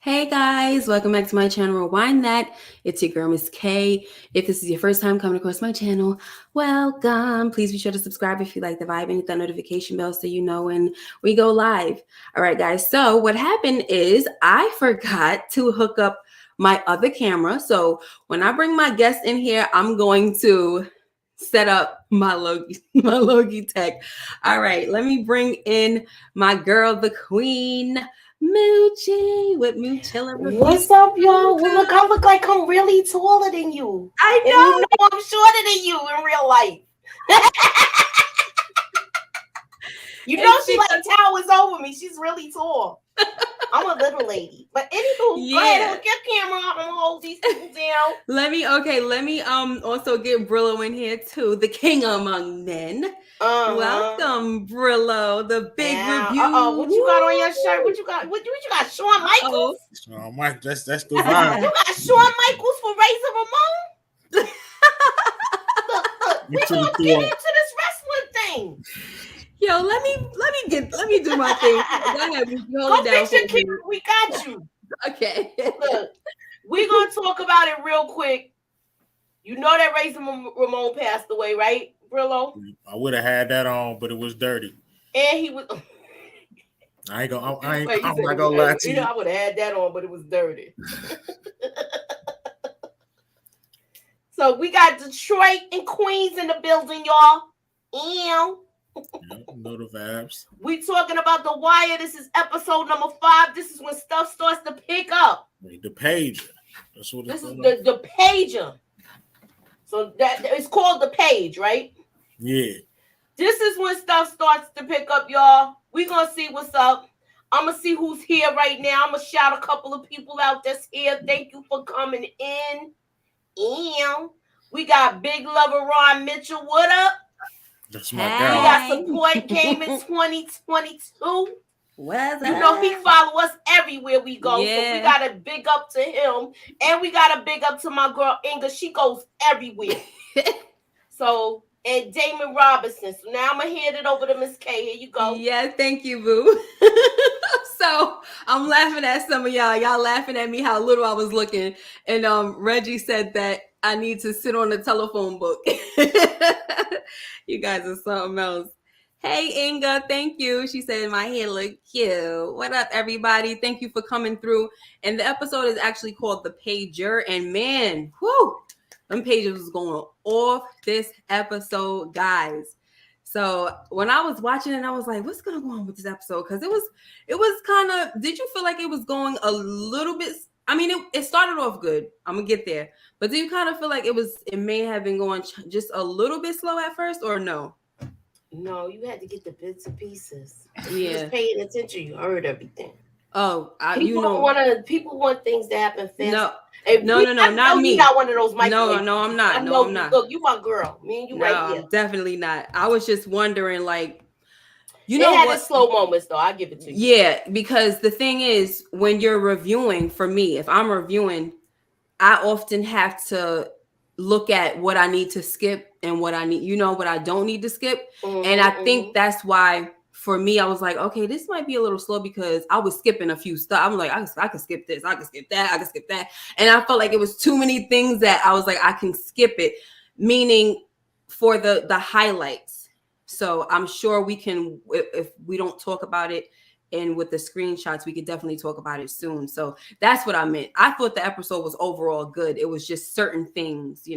Hey guys, welcome back to my channel, Rewind That. It's your girl, Miss K. If this is your first time coming across my channel, welcome. Please be sure to subscribe if you like the vibe and hit that notification bell so you know when we go live. All right, guys. So what happened is I forgot to hook up my other camera. So when I bring my guest in here, I'm going to set up my Logi Tech. All right, let me bring in my girl, the queen. Moochie with Moochilla Review. What's up, y'all? Well, look, I look like I'm really taller than you. I And know. you know I'm shorter than you in real life. You know she like towers over me. She's really tall. I'm a little lady. But anywho, go ahead and hook your camera up and hold these people down. Let me also get Brillo in here too, the king among men. Welcome, Brillo, the big review. What you got on your shirt? What you got? What you got? Shawn Michaels? Shawn Michaels, that's the vibe. You got Shawn Michaels for Razor Ramon? Look, we're gonna get into this wrestling thing. Yo, let me do my thing. Go ahead, go fix your camera. We got you. Okay. Look, we're gonna talk about it real quick. You know that Razor Ramon passed away, right, Brillo? I would have had that on, but it was dirty. And he was. I'm not gonna lie to you. I would have had that on, but it was dirty. So we got Detroit and Queens in the building, y'all. Know the vibes. We talking about The Wire. This is episode number 5. This is when stuff starts to pick up. The pager. That's what this is the pager. So that it's called the page, right? Yeah. This is when stuff starts to pick up, y'all. We're gonna see what's up. I'm gonna see who's here right now. I'm gonna shout a couple of people out that's here. Thank you for coming in. And we got Big Lover Ron Mitchell. What up? That's my guy. We got Support Game in 2022. What's you know he follow us everywhere we go. Yeah. So we got a big up to him. And we got a big up to my girl Inga. She goes everywhere. So, and Damon Robinson. So now I'm going to hand it over to Miss K. Here you go. Yeah, thank you, boo. So I'm laughing at some of y'all. Y'all laughing at me how little I was looking. And Reggie said that I need to sit on the telephone book. You guys are something else. Hey, Inga, thank you. She said my hair look cute. What up, everybody? Thank you for coming through. And the episode is actually called The Pager. And man, whoo, them pages was going off this episode, guys. So when I was watching it, I was like, what's going to go on with this episode? Because it was kind of, did you feel like it was going a little bit? I mean, it started off good. I'm going to get there. But do you kind of feel like it may have been going just a little bit slow at first or no? No, you had to get the bits and pieces. Yeah. You was paying attention. You heard everything. Oh, people want things to happen fast. No, not me. You got one of those microwaves. No, I'm not. I'm not. Look, you my girl. Me and you right here. No, definitely not. I was just wondering, like, it had its slow moments, though. I give it to you. Yeah, because the thing is, when you're reviewing, for me, if I'm reviewing, I often have to look at what I need to skip and what I need, what I don't need to skip. Mm-hmm, and I think that's why for me, I was like, okay, this might be a little slow because I was skipping a few stuff. I'm like, I can skip this, I can skip that, I can skip that. And I felt like it was too many things that I was like, I can skip it, meaning for the highlights. So I'm sure we can, if we don't talk about it and with the screenshots, we could definitely talk about it soon. So that's what I meant. I thought the episode was overall good. It was just certain things,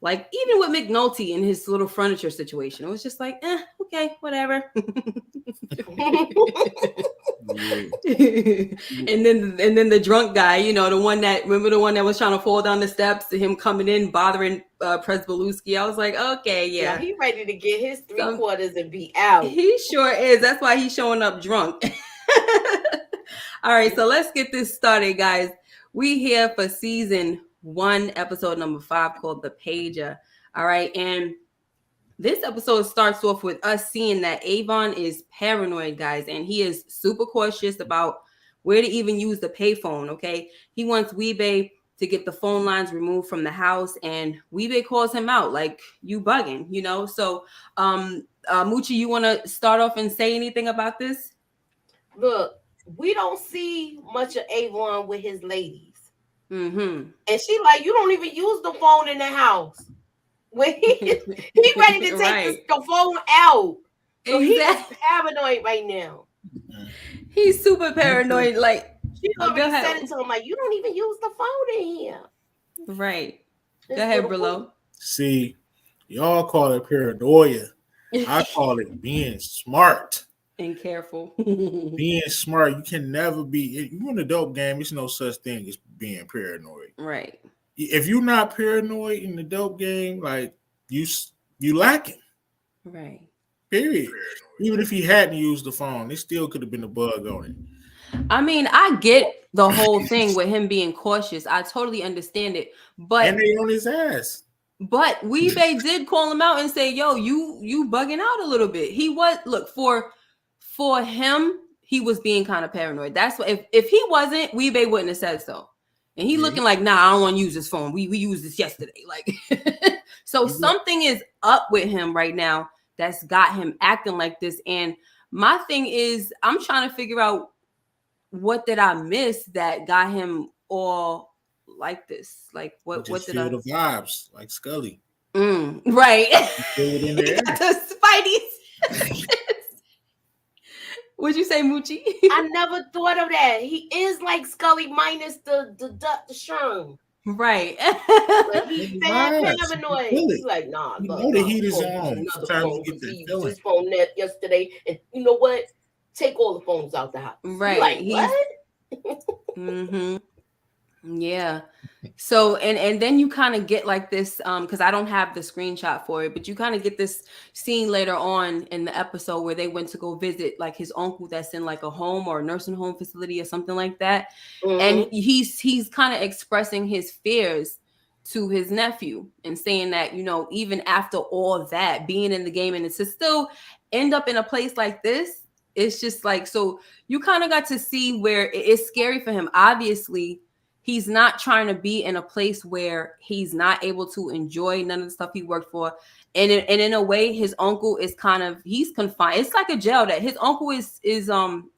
like even with McNulty and his little furniture situation, it was just like, okay, whatever. And then the drunk guy, the one that was trying to fall down the steps, to him coming in bothering Presbeluski. I was like, okay, yeah, he ready to get his 3/4 and be out. He sure is. That's why he's showing up drunk. All right, so let's get this started, guys. We here for season 1, episode number 5, called The Pager. All right, and this episode starts off with us seeing that Avon is paranoid, guys, and he is super cautious about where to even use the payphone. Okay, he wants Wee-Bey to get the phone lines removed from the house, and Wee-Bey calls him out like, you bugging, So, Moochie, you want to start off and say anything about this? Look, we don't see much of Avon with his ladies. Mm-hmm. And she like, you don't even use the phone in the house. When he ready to take Right. the phone out. So he is Exactly. paranoid right now. He's super paranoid. Like, She go already ahead. said it to him, like, you don't even use the phone in here. Right. This Go ahead, little Brillo. See, y'all call it paranoia. I call it being smart. And careful. Being smart. You can never be. You in a dope game. It's no such thing as being paranoid. Right. If you're not paranoid in the dope game, like you lacking. Right. Period. Even if he hadn't used the phone, it still could have been a bug on it. I mean, I get the whole thing with him being cautious. I totally understand it. But And they on his ass. But Weebay did call him out and say, "Yo, you bugging out a little bit." He was for him, he was being kind of paranoid. That's what if he wasn't, Weebay wouldn't have said so. And he looking like, "Nah, I don't want to use this phone. We used this yesterday." Like, so something is up with him right now that's got him acting like this. And my thing is, I'm trying to figure out what did I miss that got him all like this? Like what did I feel the vibes like Scully? Right. Feel it in there. The Spidey. What'd you say, Moochie? I never thought of that. He is like Scully minus the sherm. Right. But he's paranoid. He's like, nah, you know the heat is on. Sometimes you get that feeling. This phone yesterday, and you know what? Take all the phones out the house. Right. Like, what? Mm-hmm. Yeah. So and then you kind of get like this because I don't have the screenshot for it, but you kind of get this scene later on in the episode where they went to go visit like his uncle that's in like a home or a nursing home facility or something like that. Mm-hmm. And he's kind of expressing his fears to his nephew and saying that, you know, even after all that being in the game and it's to still end up in a place like this, it's just like, so you kind of got to see where it's scary for him. Obviously, he's not trying to be in a place where he's not able to enjoy none of the stuff he worked for. And in a way, his uncle is he's confined. It's like a jail that his uncle is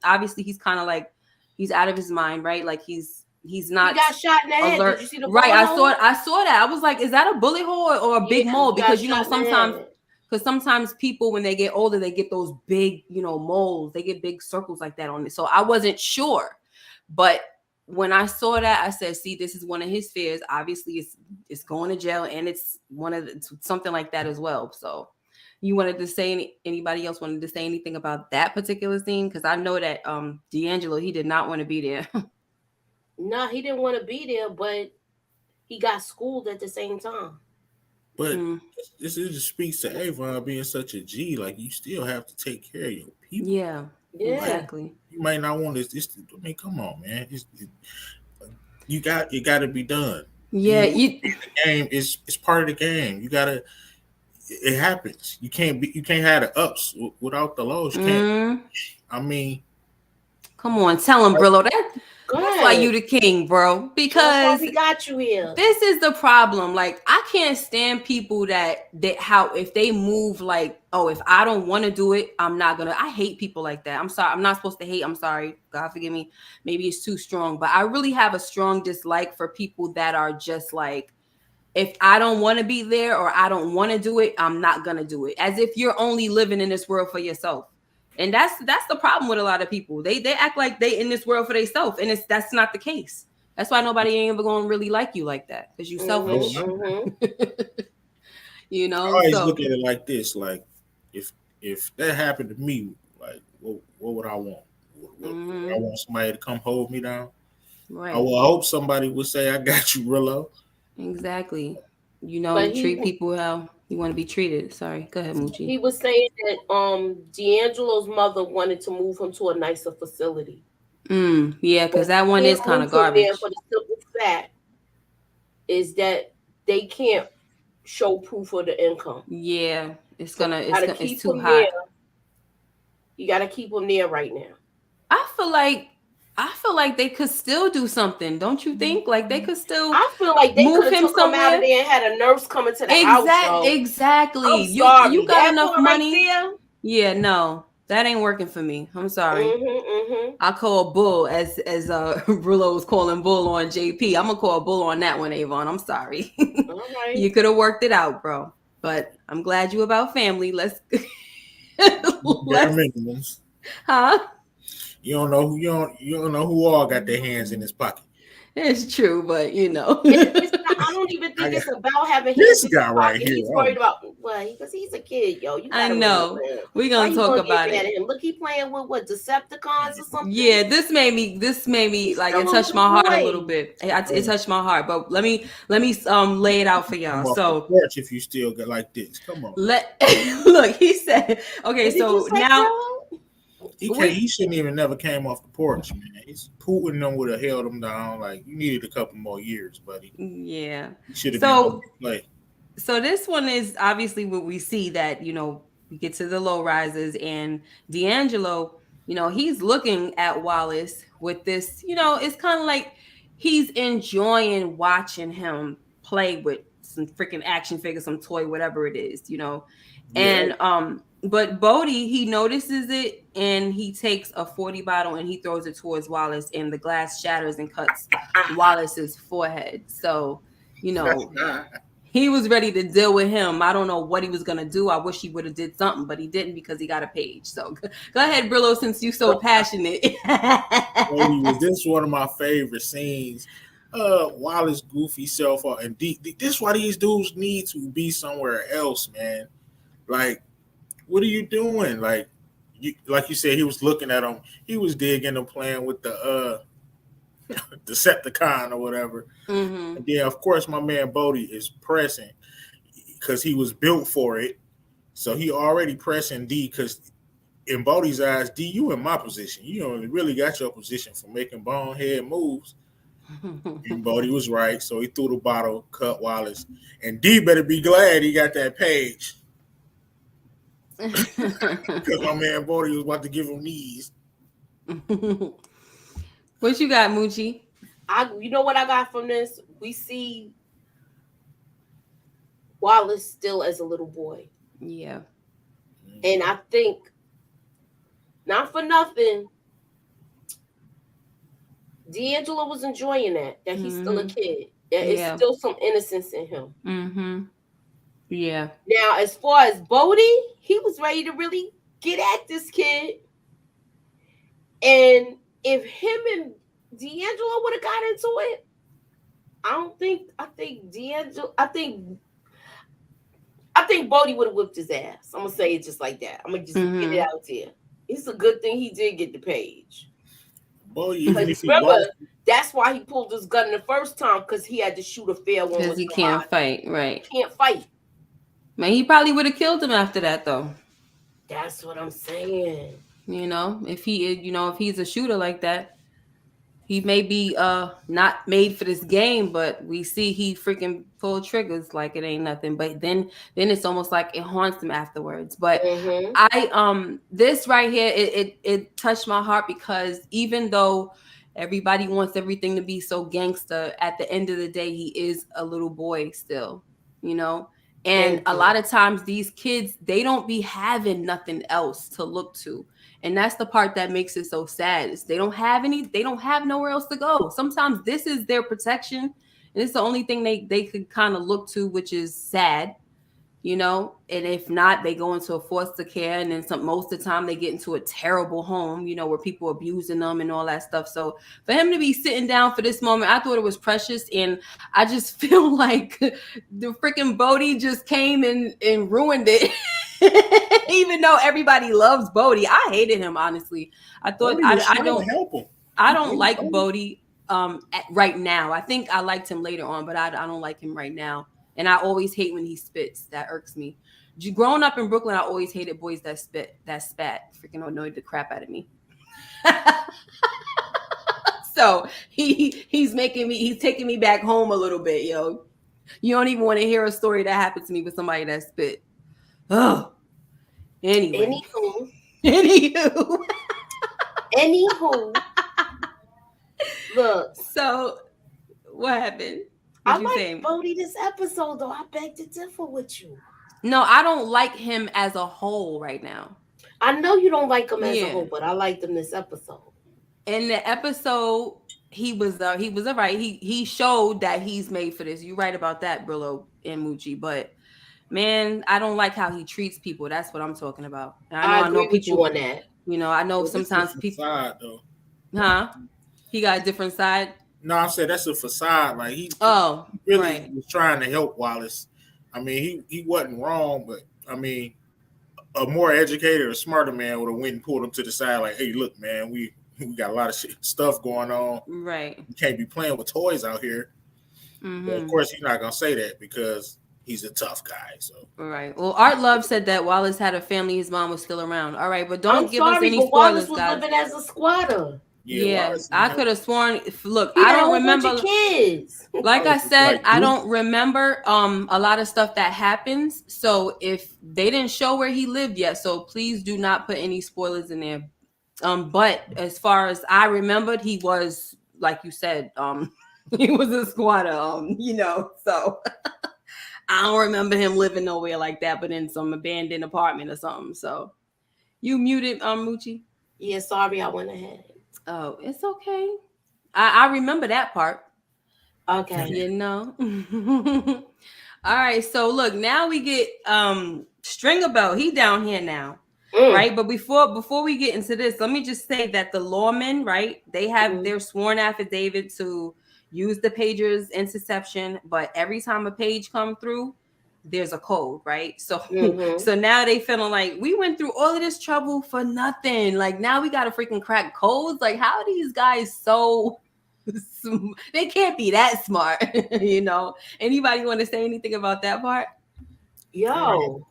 obviously he's kind of like, he's out of his mind, right? Like he's not. He got shot in the head. Did you see the right? I saw that. I was like, is that a bullet hole or a big mole? Because, you know, sometimes people, when they get older, they get those big, you know, moles. They get big circles like that on it. So I wasn't sure. But when I saw that, I said, see, this is one of his fears. Obviously, it's going to jail, and it's something like that as well. So you wanted to say, anybody else wanted to say anything about that particular scene? Because I know that D'Angelo, he did not want to be there. No, he didn't want to be there, but he got schooled at the same time. But this just speaks to Avon being such a G. Like, you still have to take care of your people. Yeah, exactly. You might not want this. I mean, come on, man. You got to be done. Yeah, the game is part of the game. You gotta. It happens. You can't have the ups without the lows. You can't. I mean, come on, tell him, Brillo. That's why you the king, bro. Because we got you here. This is the problem. Like, I can't stand people that if they move like, oh, if I don't want to do it, I'm not gonna. I hate people like that. I'm sorry. I'm not supposed to hate. I'm sorry. God forgive me. Maybe it's too strong, but I really have a strong dislike for people that are just like, if I don't want to be there or I don't want to do it, I'm not gonna do it. As if you're only living in this world for yourself. And that's the problem with a lot of people. They act like they in this world for themselves, and that's not the case. That's why nobody ain't ever gonna really like you like that, because you selfish. You know. I always look at it like this: like, if that happened to me, like, what would I want? I want somebody to come hold me down. Right. I will hope somebody would say, "I got you, Rillo." Exactly. You know, treat people how you want to be treated. Sorry, go ahead, Moochie. He was saying that D'Angelo's mother wanted to move him to a nicer facility. Yeah, because that one is kind of garbage. For the simple fact is that they can't show proof of the income. Yeah, it's too hot. You got to keep them there right now. I feel like they could still do something. Don't you think? Like they could still. I feel like they could have took him out of there and had a nurse coming to the house. Exactly. I'm sorry. You got enough money. Yeah, no. That ain't working for me. I'm sorry. Mm-hmm. I call bull as Brillo was calling bull on JP. I'm gonna call bull on that one, Avon. I'm sorry. All right. You could have worked it out, bro. But I'm glad you about family. Let's Bare minimums. huh? You don't know who all got their hands in his pocket. It's true, but it's not, I don't even think it's about having this guy right here. He's worried about because he's a kid, yo. You I know. We're gonna talk about it. Him? Look, he playing with what, Decepticons or something. Yeah, this made me like it touched my heart a little bit. It touched my heart, but let me lay it out for y'all. So if you still get like this, come on. Look, he said, okay, so now. He shouldn't even never came off the porch, man. Putin them would have held him down. Like, you needed a couple more years, buddy. Yeah. Should have been play. So this one is obviously what we see that, we get to the low rises and D'Angelo, he's looking at Wallace with this, it's kind of like he's enjoying watching him play with some freaking action figure, some toy, whatever it is, Yeah. And but Bodhi, he notices it and he takes a 40 bottle and he throws it towards Wallace and the glass shatters and cuts Wallace's forehead. So, he was ready to deal with him. I don't know what he was going to do. I wish he would have did something, but he didn't because he got a page. So go ahead, Brillo, since you're so passionate. This is one of my favorite scenes. Wallace goofy self and this is why these dudes need to be somewhere else, man. Like, what are you doing? Like you said, he was looking at him. He was digging and playing with the Decepticon or whatever. Mm-hmm. And then, of course, my man Bodhi is pressing because he was built for it. So he already pressing D because in Bodhi's eyes, D, you in my position. You don't really got your position for making bonehead moves. And Bodhi was right. So he threw the bottle, cut Wallace. And D better be glad he got that page. Because my man Bodhi was about to give him knees. What you got, Moochie? You know what I got from this? We see Wallace still as a little boy. Yeah. And I think, not for nothing, D'Angelo was enjoying that he's still a kid. It's still some innocence in him. Mm-hmm. Yeah. Now, as far as Bodhi, he was ready to really get at this kid. And if him and D'Angelo would have got into it, I think Bodhi would have whipped his ass. I'm gonna say it just like that. I'm gonna just get it out there. It's a good thing he did get the page. Bodhi, remember, that's why he pulled his gun the first time, because he had to shoot a fair one. Because he can't fight, right? He can't fight. Man, he probably would have killed him after that, though. That's what I'm saying. If he's a shooter like that, he may be not made for this game, but we see he freaking pull triggers like it ain't nothing. But then it's almost like it haunts him afterwards. But this right here, it touched my heart because even though everybody wants everything to be so gangster, at the end of the day, he is a little boy still, And a lot of times these kids, they don't be having nothing else to look to. And that's the part that makes it so sad. Is they don't have nowhere else to go. Sometimes this is their protection. And it's the only thing they could kind of look to, which is sad, And if not, they go into a foster care. And then most of the time they get into a terrible home, where people are abusing them and all that stuff. So for him to be sitting down for this moment, I thought it was precious. And I just feel like the freaking Bodhi just came and ruined it. Even though everybody loves Bodhi, I hated him, honestly. I thought I don't like Bodhi right now. I think I liked him later on, but I don't like him right now. And I always hate when he spits. That irks me. Growing up in Brooklyn, I always hated boys that spat. Freaking annoyed the crap out of me. So he's taking me back home a little bit, yo. You don't even want to hear a story that happened to me with somebody that spit. Oh. Anyway. Anywho. Look. So what happened? I like Bodhi this episode, though. I beg to differ with you. No, I don't like him as a whole right now. I know you don't like him as a Yeah. whole, but I liked him this episode. In the episode, he was all right. He showed that he's made for this. You're right about that, Brillo and Moochie. But man, I don't like how he treats people. That's what I'm talking about. And I agree know with people, you on that. You know, I know Well, sometimes that's a people, facade, though. huh? He got a different side. No, I said that's a facade. Like he really right. was trying to help Wallace. I mean, he wasn't wrong, but I mean, a more educated or smarter man would have went and pulled him to the side, like, "Hey, look, man, we got a lot of stuff going on. Right. You can't be playing with toys out here." Mm-hmm. But of course, he's not gonna say that because he's a tough guy. So right. Well, Art Love said that Wallace had a family. His mom was still around. All right, but don't give us any spoilers, Wallace was guys. living as a squatter. Yeah, I could have sworn. Look, He I had don't a whole bunch remember. of kids. Like I said, Like, I don't remember a lot of stuff that happens. So if they didn't show where he lived yet, so please do not put any spoilers in there. But as far as I remembered, he was, like you said, he was a squatter. You know, so I don't remember him living nowhere like that, but in some abandoned apartment or something. So you muted, Moochie? Yeah, sorry, I went ahead. Oh, it's okay. I remember that part. Okay. You know. All right. So look, now we get Stringer Bell. He down here now. Right. But before we get into this, let me just say that the lawmen, right, they have their sworn affidavit to use the pager's interception, but every time a page come through, there's a code, right? So so now they feeling like we went through all of this trouble for nothing. Like now we gotta freaking crack codes. Like how are these guys so they can't be that smart, you know? Anybody want to say anything about that part? Yo,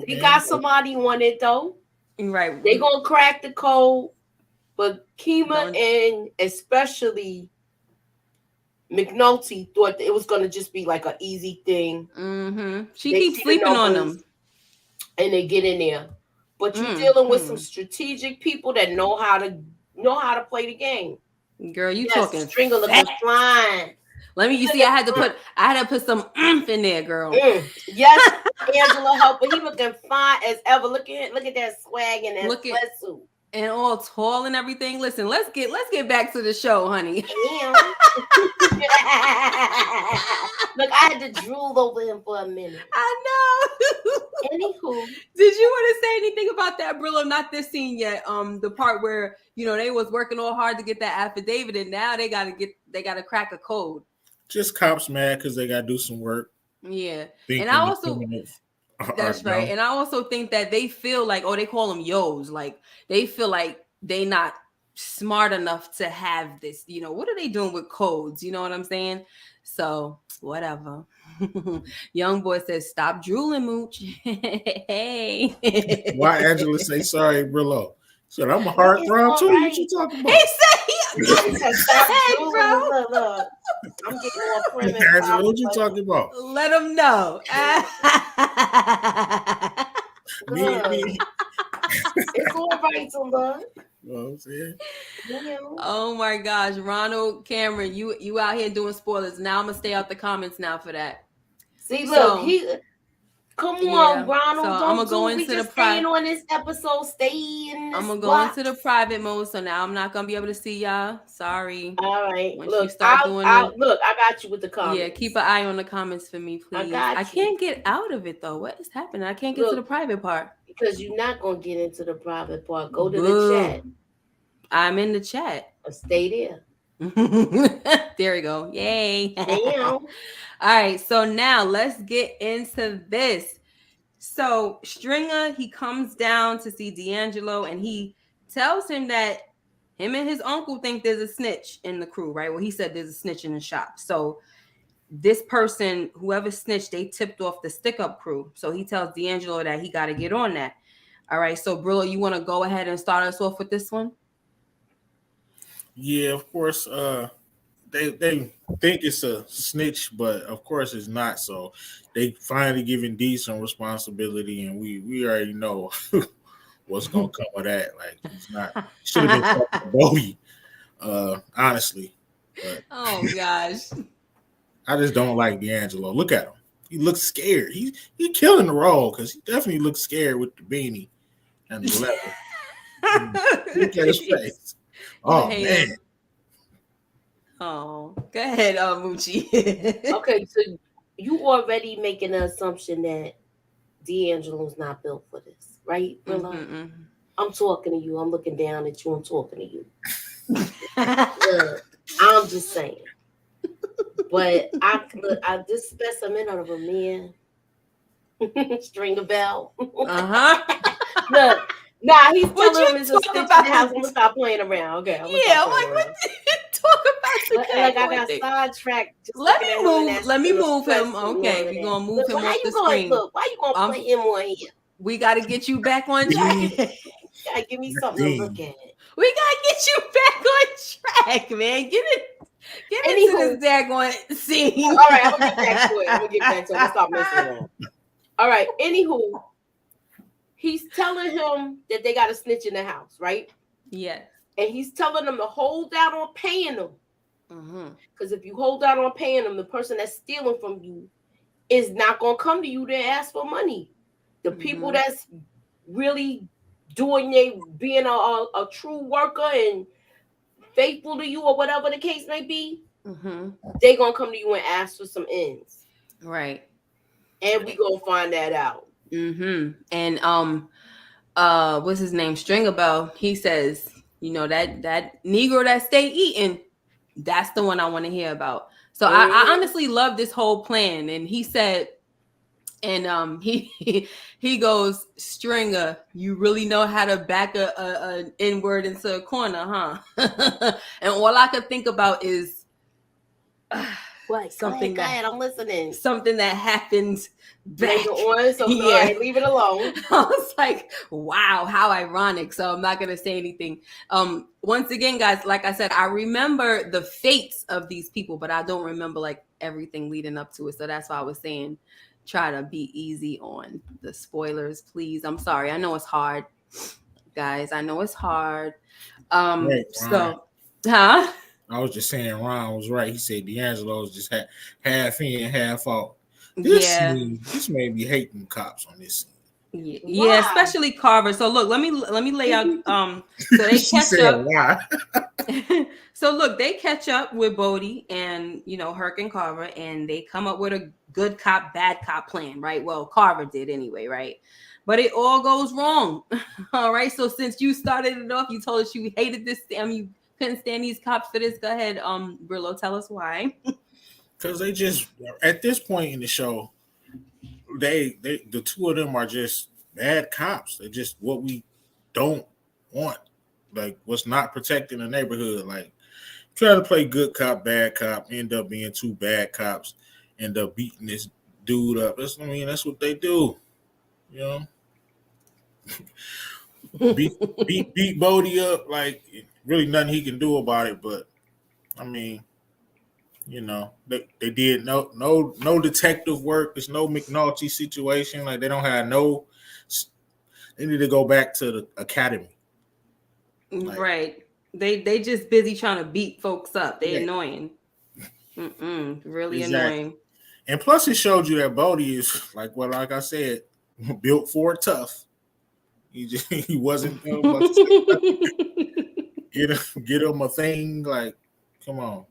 they got somebody on it though. Right. They gonna crack the code, but Kima and especially McNulty thought it was gonna just be like an easy thing. She keeps sleeping on them, and they get in there. But you're dealing with some strategic people that know how to play the game. Girl, you talking Stringer looking flying. Let me. You see, I had to put some oomph in there, girl. Yes, Angela helped, but he looking fine as ever. Look at that swag and that sweatsuit. And all tall and everything. Listen, let's get back to the show, honey. Look, I had to drool over him for a minute. I know. Anywho, did you want to say anything about that, Brillo? Not this scene yet. The part where they was working all hard to get that affidavit, and now they gotta crack a code. Just cops mad because they gotta do some work. Yeah, and I also. That's right. And I also think that they feel like, they call them yos. Like they feel like they not smart enough to have this. What are they doing with codes? You know what I'm saying? So whatever. Young boy says, stop drooling, Mooch. Hey. Why Angela say sorry, Brillo? Said I'm a heartthrob too. What you talking about? He said, stop drooling. Look. I'm getting more prim. Angela, what you talking about? Let him know. Me. It's all right, Zumba. Oh my gosh, Ronald Cameron, you out here doing spoilers. Now I'm gonna stay out the comments now for that. See, look, come on, Ronald. So I'm gonna go into the private on this episode. I'm gonna go into the private mode. So now I'm not gonna be able to see y'all. Sorry. All right. When look, I got you with the comments. Yeah, keep an eye on the comments for me, please. I can't get out of it though. What is happening? I can't get to the private part. Because you're not gonna get into the private part. Go to the chat. I'm in the chat. Stay there. There we go. Yay. Damn. All right, so now let's get into this. So Stringer, he comes down to see D'Angelo, and he tells him that him and his uncle think there's a snitch in the crew, right? Well, he said there's a snitch in the shop. So this person, whoever snitched, they tipped off the stick-up crew. So he tells D'Angelo that he got to get on that. All right, so Brillo, you want to go ahead and start us off with this one? Yeah, of course. They think it's a snitch, but of course it's not. So they finally giving D some responsibility, and we already know what's gonna come of that. Like he's not should have been Bodie, honestly. But, oh gosh, I just don't like D'Angelo. Look at him; he looks scared. He killing the role because he definitely looks scared with the beanie. and 11. Look at his face. Oh man. Oh, go ahead, Moochie. Okay, so you already making an assumption that D'Angelo's not built for this, right, Brillo? Mm-hmm. I'm talking to you. I'm looking down at you. I'm talking to you. I'm just saying. But I this specimen of a man. String a bell. Look, nah, he's telling him it's a stitch in the house. I'm gonna stop playing around. Okay. I'm like, what did you talk about? Like I got sidetracked. Let me move him. Okay, we're gonna move him off the screen. Look, why you gonna put him on here? We gotta get you back on track. Gotta give me something to look at. We gotta get you back on track, man. Get into this daggone scene. All right, I'm gonna get back to it. I'm gonna stop messing around. All right. Anywho, he's telling him that they got a snitch in the house, right? Yes. And he's telling them to hold out on paying them. Because if you hold out on paying them, the person that's stealing from you is not going to come to you to ask for money. The people that's really being a true worker and faithful to you or whatever the case may be, they're going to come to you and ask for some ends. Right. And we gonna find that out. And what's his name? Stringer Bell. He says, you know, that Negro that stay eating, that's the one I want to hear about. So I honestly love this whole plan. And he said, and he goes, Stringer, you really know how to back a N-word into a corner, huh? And all I could think about is what? Something go ahead, I'm listening. Something that happens back. Right, leave it alone. I was like, wow, how ironic. So I'm not gonna say anything. Once again, guys, like I said, I remember the fates of these people, but I don't remember like everything leading up to it. So that's why I was saying, try to be easy on the spoilers, please. I'm sorry. I know it's hard, guys. I know it's hard. I was just saying Ron was right. He said D'Angelo's just half in, half out. This made me hate them cops on this scene. Yeah, especially Carver. So look, let me lay out. So they catch up. Why? So look, they catch up with Bodie and Herc and Carver, and they come up with a good cop, bad cop plan, right? Well, Carver did anyway, right? But it all goes wrong. All right. So since you started it off, you told us you hated this. You couldn't stand these cops for this. Go ahead, Brillo, tell us why. Because they just, at this point in the show, the two of them are just bad cops. They're just what we don't want. Like what's not protecting the neighborhood. Like try to play good cop, bad cop, end up being two bad cops, end up beating this dude up. That's what they do. Beat Bodie up, like really nothing he can do about it. But they did no detective work. There's no McNulty situation. Like they don't have they need to go back to the academy. Like, right. They just busy trying to beat folks up. They annoying. Really annoying. And plus it showed you that Bodie is like I said, built for tough. He wasn't get him a thing. Like, come on.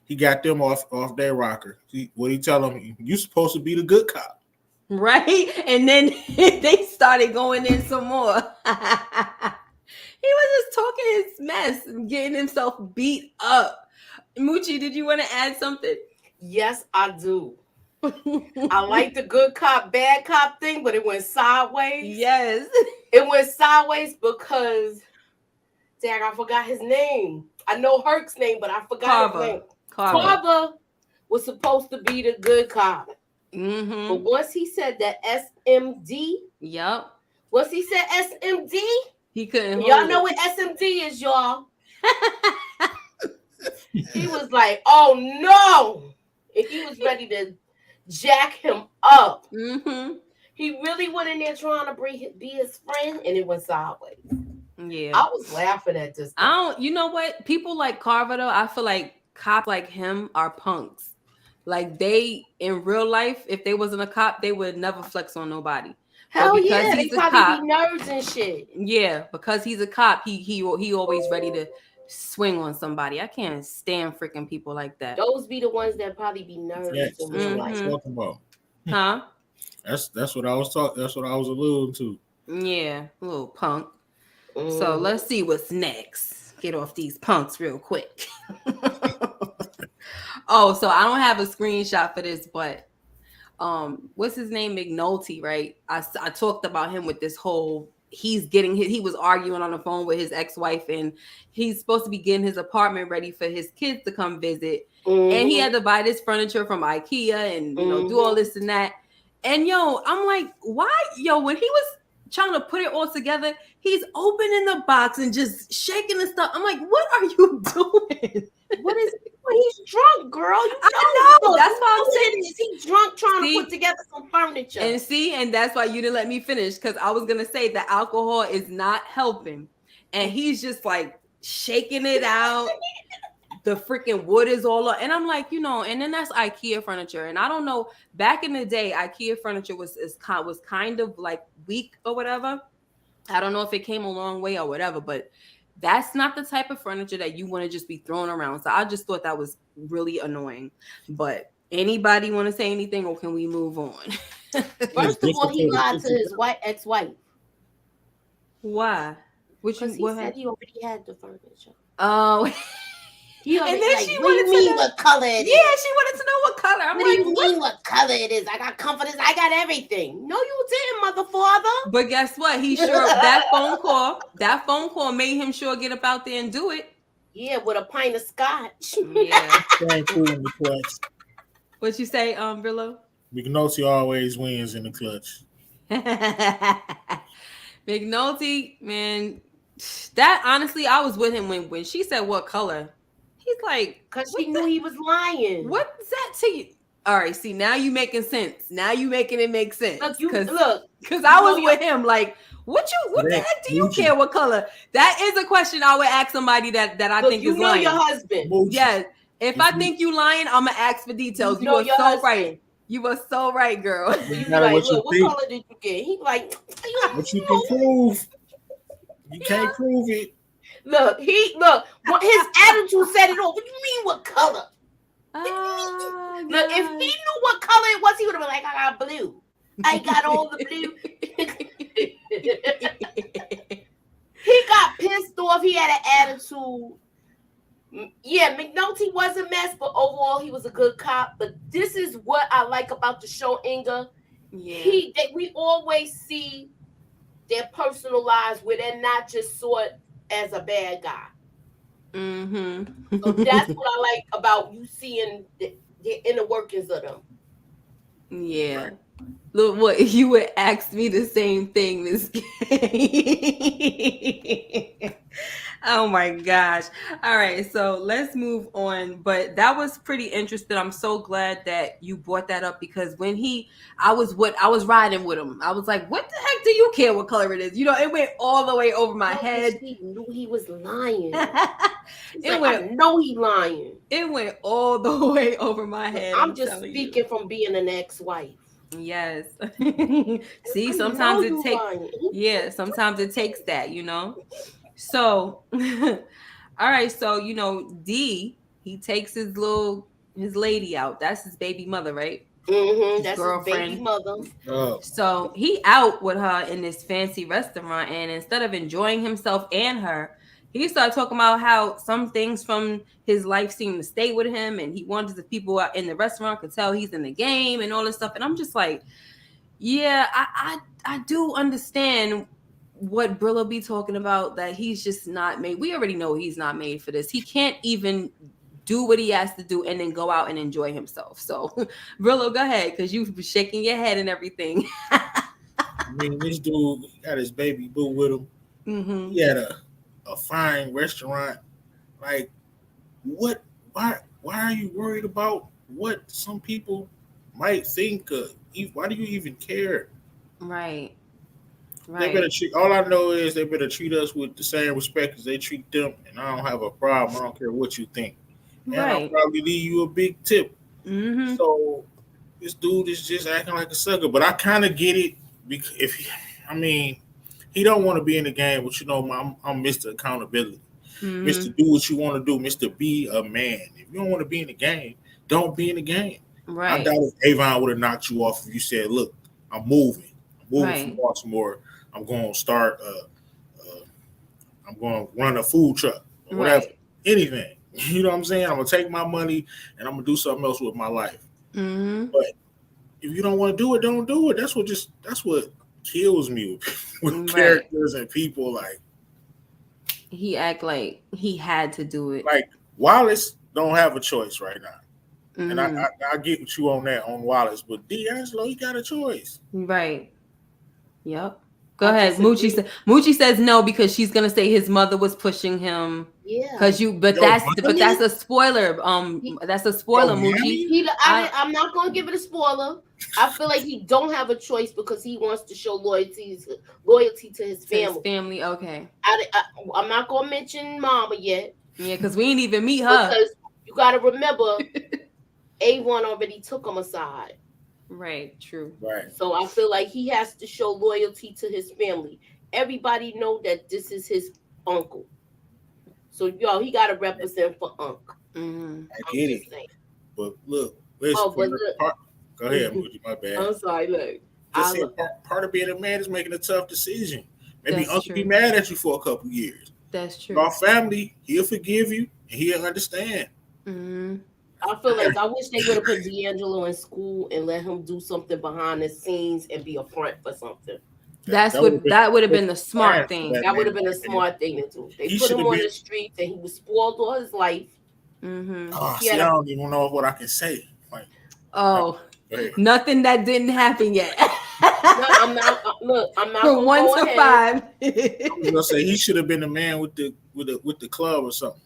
He got them off their rocker. What he tell them? You supposed to be the good cop. Right? And then they started going in some more. He was just talking his mess and getting himself beat up. Moochie, did you want to add something? Yes, I do. I like the good cop, bad cop thing, but it went sideways. Yes. It went sideways because, dang, I forgot his name. I know Herc's name, but I forgot his name. Carver was supposed to be the good cop. But once he said that SMD, once he said SMD, he couldn't. Y'all know what SMD is, y'all. He was like, "Oh no!" And he was ready to jack him up. He really went in there trying to be his friend, and it went sideways. Yeah, I was laughing at this. You know what? People like Carver, though, I feel like cops like him are punks. Like they, in real life, if they wasn't a cop, they would never flex on nobody. Hell because yeah, he's they a probably cop, be nerds and shit. yeah, because he's a cop, he always ready to swing on somebody. I can't stand freaking people like that. Those be the ones that probably be nerds That's in what real I life. was talking about. Huh? That's what I was talking. That's what I was alluding to. Yeah, little punk. So let's see what's next. Get off these punks real quick. Oh, so I don't have a screenshot for this, but what's his name? McNulty, right? I talked about him with this whole he was arguing on the phone with his ex-wife, and he's supposed to be getting his apartment ready for his kids to come visit. And he had to buy this furniture from IKEA and do all this and that. And I'm like, why? When he was trying to put it all together, he's opening the box and just shaking the stuff. I'm like, what are you doing? What is he's drunk, girl? You know, I know. That's why I'm saying. Is he drunk trying to put together some furniture? And that's why you didn't let me finish, because I was gonna say the alcohol is not helping, and he's just like shaking it out. The freaking wood is all up, and I'm like, and then that's IKEA furniture, and I don't know. Back in the day, IKEA furniture was kind of like weak or whatever. I don't know if it came a long way or whatever, but that's not the type of furniture that you want to just be thrown around. So I just thought that was really annoying. But anybody want to say anything, or can we move on? First of all, he lied to his ex-wife. Why? Because he said he already had the furniture. Oh. And then she wanted to know what color it is. Yeah, she wanted to know what color. I'm what do you mean what color it is? I got comforters. I got everything. No, you didn't, mother father. But guess what? He sure that phone call made him sure get up out there and do it. Yeah, with a pint of scotch. Yeah. Clutch. What you say, Brillo? McNulty always wins in the clutch. McNulty, man, that honestly, I was with him when she said what color. He's like, because she knew he was lying. What is that to you? All right, see, now you making sense. Now you making it make sense. Look, because I was with him. Like, what the heck do you care what color? That is a question I would ask somebody that I think is lying. You know your husband. Yes. If I think you lying, I'm gonna ask for details. You are so husband. Right. You were so right, girl. You like, what color did you get? He like, what you can prove. You can't prove it. Look, his attitude said it all. What do you mean what color? Look, if he knew what color it was, he would have been like, I got blue. I got all the blue. He got pissed off. He had an attitude. Yeah, McNulty was a mess, but overall he was a good cop. But this is what I like about the show, Inga. Yeah. We always see their personal lives where they're not just saw it as a bad guy. Mm-hmm. So that's what I like about you seeing the inner workings of them. Yeah. Right. Look, what you would ask me the same thing, Miss Kay. Oh my gosh. All right, so let's move on. But that was pretty interesting. I'm so glad that you brought that up, because when I was riding with him. I was like, what the heck do you care what color it is? It went all the way over my head. He knew he was lying. I know he lying. It went all the way over my head. I'm just speaking from being an ex-wife. Yes. See, sometimes it takes sometimes it takes that, So all right, so D, he takes his lady out. That's his baby mother, right? Mm-hmm. That's girlfriend. His baby mother. Oh. So he out with her in this fancy restaurant, and instead of enjoying himself and her, he started talking about how some things from his life seemed to stay with him, and he wanted the people out in the restaurant could tell he's in the game and all this stuff. And I'm just like, yeah, I do understand what Brillo be talking about, that he's just not made. We already know he's not made for this. He can't even do what he has to do and then go out and enjoy himself. So Brillo, go ahead, because you've shaking your head and everything. I mean, this dude got his baby boo with him. Mm-hmm. He had a fine restaurant. Like, what? Why are you worried about what some people might think? Why do you even care? Right. They better treat. All I know is they better treat us with the same respect as they treat them, and I don't have a problem. I don't care what you think, and I'll probably leave you a big tip. Mm-hmm. So this dude is just acting like a sucker, but I kind of get it he don't want to be in the game, but I'm Mr. Accountability. Mr. Do what you want to do. Mr. Be a man. If you don't want to be in the game, don't be in the game. Right. I doubt if Avon would have knocked you off if you said, "Look, I'm moving from Baltimore. I'm going to start. I'm going to run a food truck or whatever, anything." You know what I'm saying? I'm gonna take my money and I'm gonna do something else with my life. But if you don't want to do it, don't do it. That's what kills me with characters and people. Like, he act like he had to do it. Like Wallace don't have a choice right now, and I get what you on that on Wallace, but D'Angelo, he got a choice. Right. Yep. Go ahead. Moochie says no because she's gonna say his mother was pushing him. Yeah. But that's a spoiler. That's a spoiler, Moochie. I'm not gonna give it a spoiler. I feel like he don't have a choice because he wants to show loyalty to his family. Okay. I'm not gonna mention Mama yet. Yeah, because we ain't even meet her. Because you gotta remember, Avon already took him aside. Right, true. Right. So I feel like he has to show loyalty to his family. Everybody know that this is his uncle. So he got to represent for Unc. I get it. Saying. But look, go ahead, Moochie, my bad. I'm sorry, look. Part of being a man is making a tough decision. Maybe Uncle be mad at you for a couple years. That's true. Our family, he'll forgive you and he'll understand. I feel like I wish they would have put D'Angelo in school and let him do something behind the scenes and be a front for something. That would have been the smart thing. That would have been a smart thing to do. They put him on the streets and he was spoiled all his life. I don't even know what I can say. Nothing that didn't happen yet. I'm not. I'm not. From 1 to 5. I was gonna say he should have been the man with the club or something.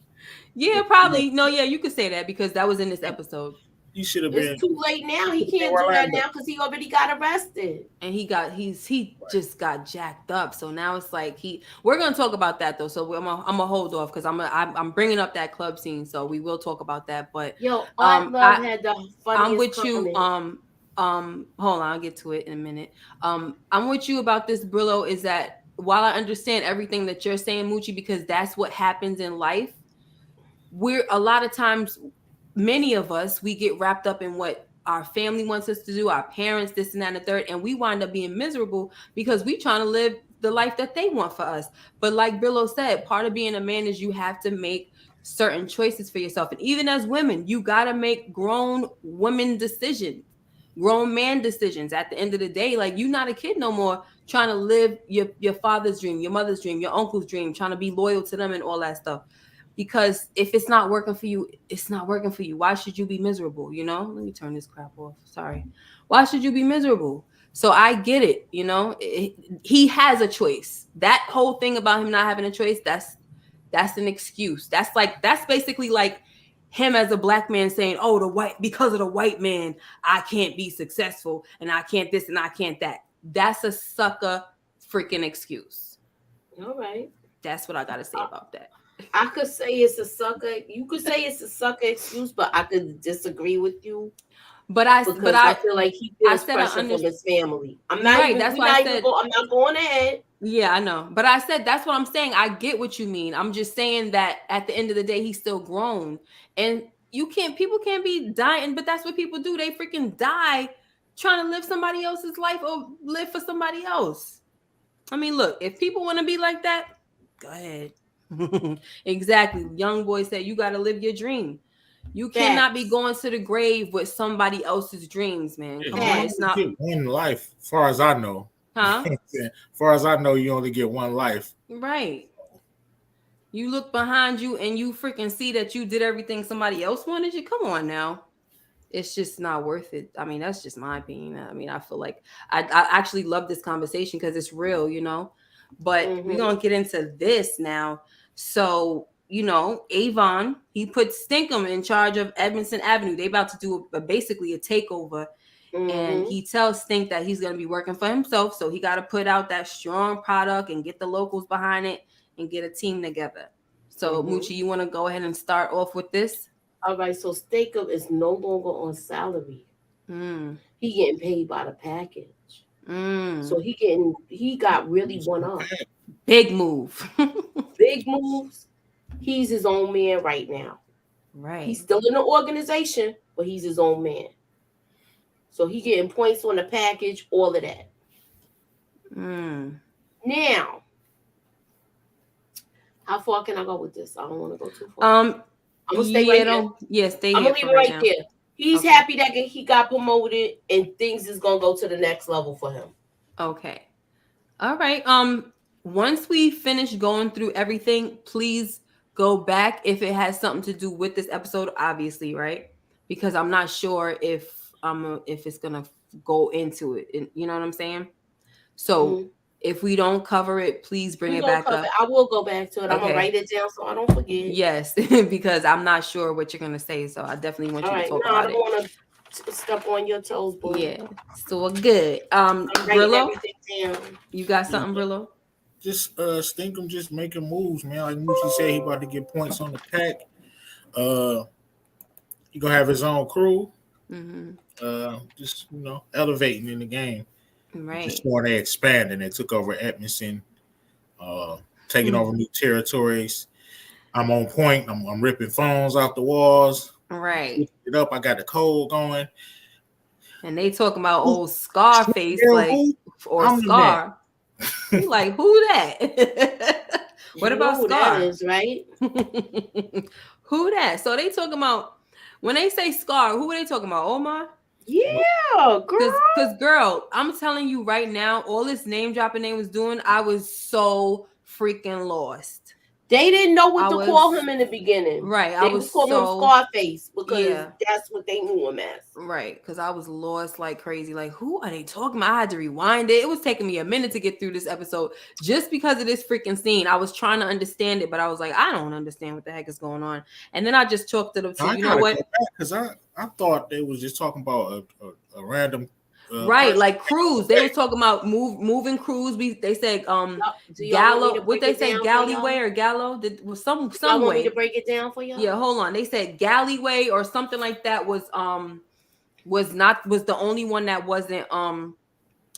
Yeah, probably. No, yeah, you could say that because that was in this episode. He should have been. It's too late now. He can't do that now because he already got arrested. And he just got jacked up. So now it's like we're gonna talk about that though. So I'm gonna hold off because I'm bringing up that club scene. So we will talk about that. But Aunt Love had the funniest I'm with you. comment. Hold on, I'll get to it in a minute. I'm with you about this, Brillo. Is that while I understand everything that you're saying, Moochie, because that's what happens in life. We're a lot of times, many of us, we get wrapped up in what our family wants us to do, our parents, this and that and the third, and we wind up being miserable because we trying to live the life that they want for us. But like Brillo said, part of being a man is you have to make certain choices for yourself. And even as women, you got to make grown women decisions, grown man decisions. At the end of the day, like you're not a kid no more trying to live your father's dream, your mother's dream, your uncle's dream, trying to be loyal to them and all that stuff. Because if it's not working for you, it's not working for you. Why should you be miserable? You know, let me turn this crap off. Sorry. Why should you be miserable? So I get it. You know, he has a choice. That whole thing about him not having a choice, that's an excuse. That's basically like him as a black man saying, oh, because of the white man, I can't be successful and I can't this and I can't that. That's a sucker freaking excuse. All right. That's what I got to say about that. I could say it's a sucker. You could say it's a sucker excuse, but I could disagree with you. But I feel like he feels pressure from his family. I'm not right. That's why I said I'm not going ahead. Yeah, I know. But I said that's what I'm saying. I get what you mean. I'm just saying that at the end of the day, he's still grown, and people can't be dying. But that's what people do. They freaking die trying to live somebody else's life or live for somebody else. I mean, look, if people want to be like that, go ahead. Exactly. Young boy said you got to live your dream. You cannot be going to the grave with somebody else's dreams, man. Come on, it's not one life, as far as I know. Huh? As far as I know, you only get one life. Right. You look behind you and you freaking see that you did everything somebody else wanted you. Come on now. It's just not worth it. I mean, that's just my opinion. I mean, I feel like I actually love this conversation because it's real, you know. But we're going to get into this now. So, you know, Avon, he put Stinkum in charge of Edmondson Avenue. They about to do basically a takeover. And he tells Stink that he's going to be working for himself. So he got to put out that strong product and get the locals behind it and get a team together. So, Moochie, you want to go ahead and start off with this? All right. So Stinkum is no longer on salary. He getting paid by the package. So he got really one up. Big move. Big moves. He's his own man right now. Right. He's still in the organization, but he's his own man. So he getting points on the package, all of that. Now, how far can I go with this? I don't want to go too far. I'm gonna stay right here. Yes, stay I'm here. gonna leave it right there. He's happy that he got promoted and things is gonna go to the next level for him. Okay. All right. Once we finish going through everything, please go back if it has something to do with this episode, obviously, right? Because I'm not sure if it's gonna go into it. You know what I'm saying? So if we don't cover it, please bring it back up. I will go back to it. I'm gonna write it down so I don't forget. Yes, because I'm not sure what you're gonna say, so I definitely want you to talk about it. I don't want to step on your toes, boy. Yeah, so good. Brillo, you got something, Brillo? Just Stinkum just making moves, man. Like Moochie said, he about to get points on the pack. He gonna have his own crew. Just elevating in the game. Right. Just more they expanding. They took over Edmondson, taking over new territories. I'm on point. I'm ripping phones out the walls. Right. It up. I got the code going. And they talking about old Scarface, or Scar. You like, who that? What about Scar? That is, right? Who that? So they talking about, when they say Scar, who are they talking about? Omar? Yeah, girl. Because girl, I'm telling you right now, all this name dropping they was doing, I was so freaking lost. They didn't know what to call him in the beginning. Right. They was calling him Scarface because that's what they knew him as. Right. Because I was lost like crazy. Like, who are they talking about? I had to rewind it. It was taking me a minute to get through this episode just because of this freaking scene. I was trying to understand it, but I was like, I don't understand what the heck is going on. And then I just chalked it up to, you know what? Because I thought they was just talking about a random right, like Cruz. They was talking about moving Cruz. They said Gallo. What they say, Galleyway or Gallo? Was some way. Want me to break it down for y'all? Yeah, hold on. They said Galleyway or something like that was the only one that wasn't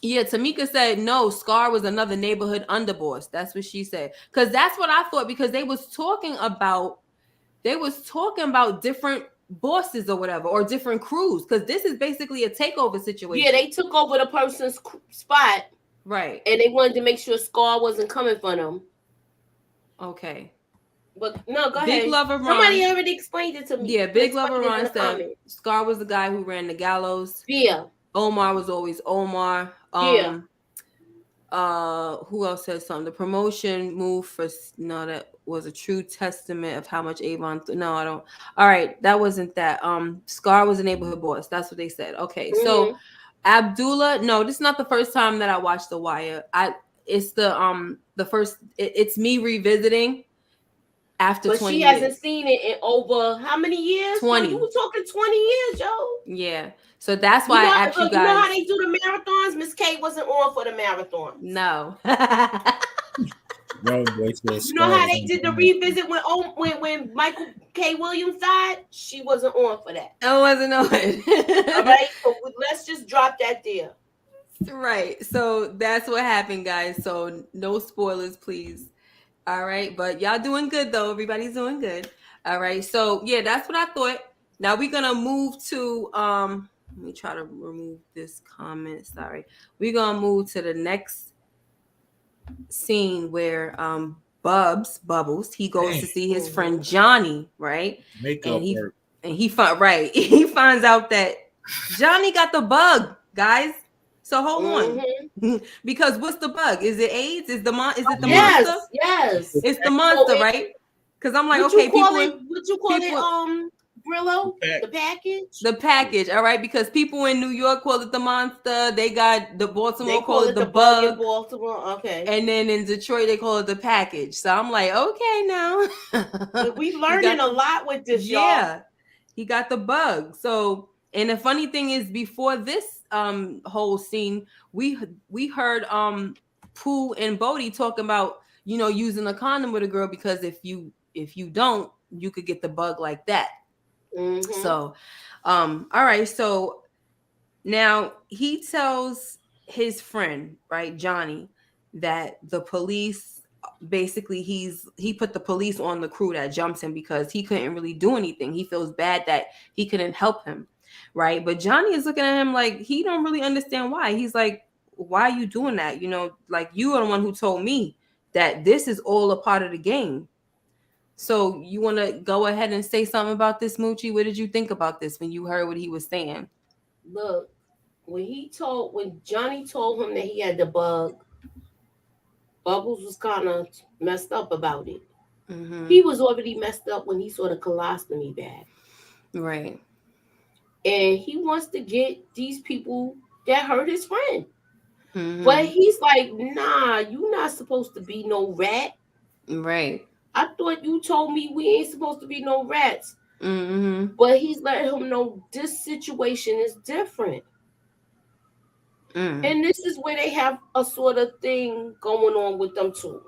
Yeah, Tamika said no. Scar was another neighborhood underboss. That's what she said. Because that's what I thought. Because they was talking about different bosses or whatever, or different crews, because this is basically a takeover situation. Yeah, they took over the person's spot, right? And they wanted to make sure Scar wasn't coming for them. Okay, but no, go Big ahead. Lover Ron, somebody already explained it to me. Yeah, Big Lover Ron said Scar was the guy who ran the gallows. Yeah, Omar was always Omar. Yeah. Who else said something? The promotion move that was a true testament of how much Avon. No, I don't. All right, that wasn't that. Scar was a neighborhood boss. That's what they said. Okay, so Abdullah. No, this is not the first time that I watched The Wire. It's the first. It's me revisiting after but 20 she years. Hasn't seen it in over how many years? 20. You were talking 20 years, yo. Yeah. So that's why I asked you guys. You know how they do the marathons? Miss K wasn't on for the marathon. No. You know how they did the revisit when Michael K. Williams died? She wasn't on for that. I wasn't on. All right, so let's just drop that there. Right. So that's what happened, guys. So no spoilers, please. All right. But y'all doing good, though. Everybody's doing good. All right. So, yeah, that's what I thought. Now we're going to move to... let me try to remove this comment. Sorry. We're going to move to the next scene where Bubbles, he goes to see his friend Johnny, right? Makeup work. And he finds out that Johnny got the bug, guys. So hold on. Because what's the bug? Is it AIDS? Is it the monster? Yes. It's the monster, right? Because I'm like, would you call it Brillo? The package? The package, all right, because people in New York call it the monster. They got the Baltimore call it the bug. In Baltimore, okay. And then in Detroit, they call it the package. So I'm like, okay, now. We learning a lot with this, y'all. Yeah, he got the bug. So, and the funny thing is, before this whole scene, we heard Pooh and Bodie talking about, using a condom with a girl, because if you don't, you could get the bug like that. So, all right. So now he tells his friend, right, Johnny, that the police basically he put the police on the crew that jumps him because he couldn't really do anything. He feels bad that he couldn't help him, right? But Johnny is looking at him like he don't really understand why. He's like, why are you doing that? You know, like you are the one who told me that this is all a part of the game. So you want to go ahead and say something about this, Moochie? What did you think about this when you heard what he was saying? Look, when Johnny told him that he had the bug, Bubbles was kind of messed up about it. Mm-hmm. He was already messed up when he saw the colostomy bag. Right. And he wants to get these people that hurt his friend. Mm-hmm. But he's like, nah, you not supposed to be no rat. Right. I thought you told me we ain't supposed to be no rats. Mm-hmm. But he's letting him know this situation is different. And this is where they have a sort of thing going on with them too.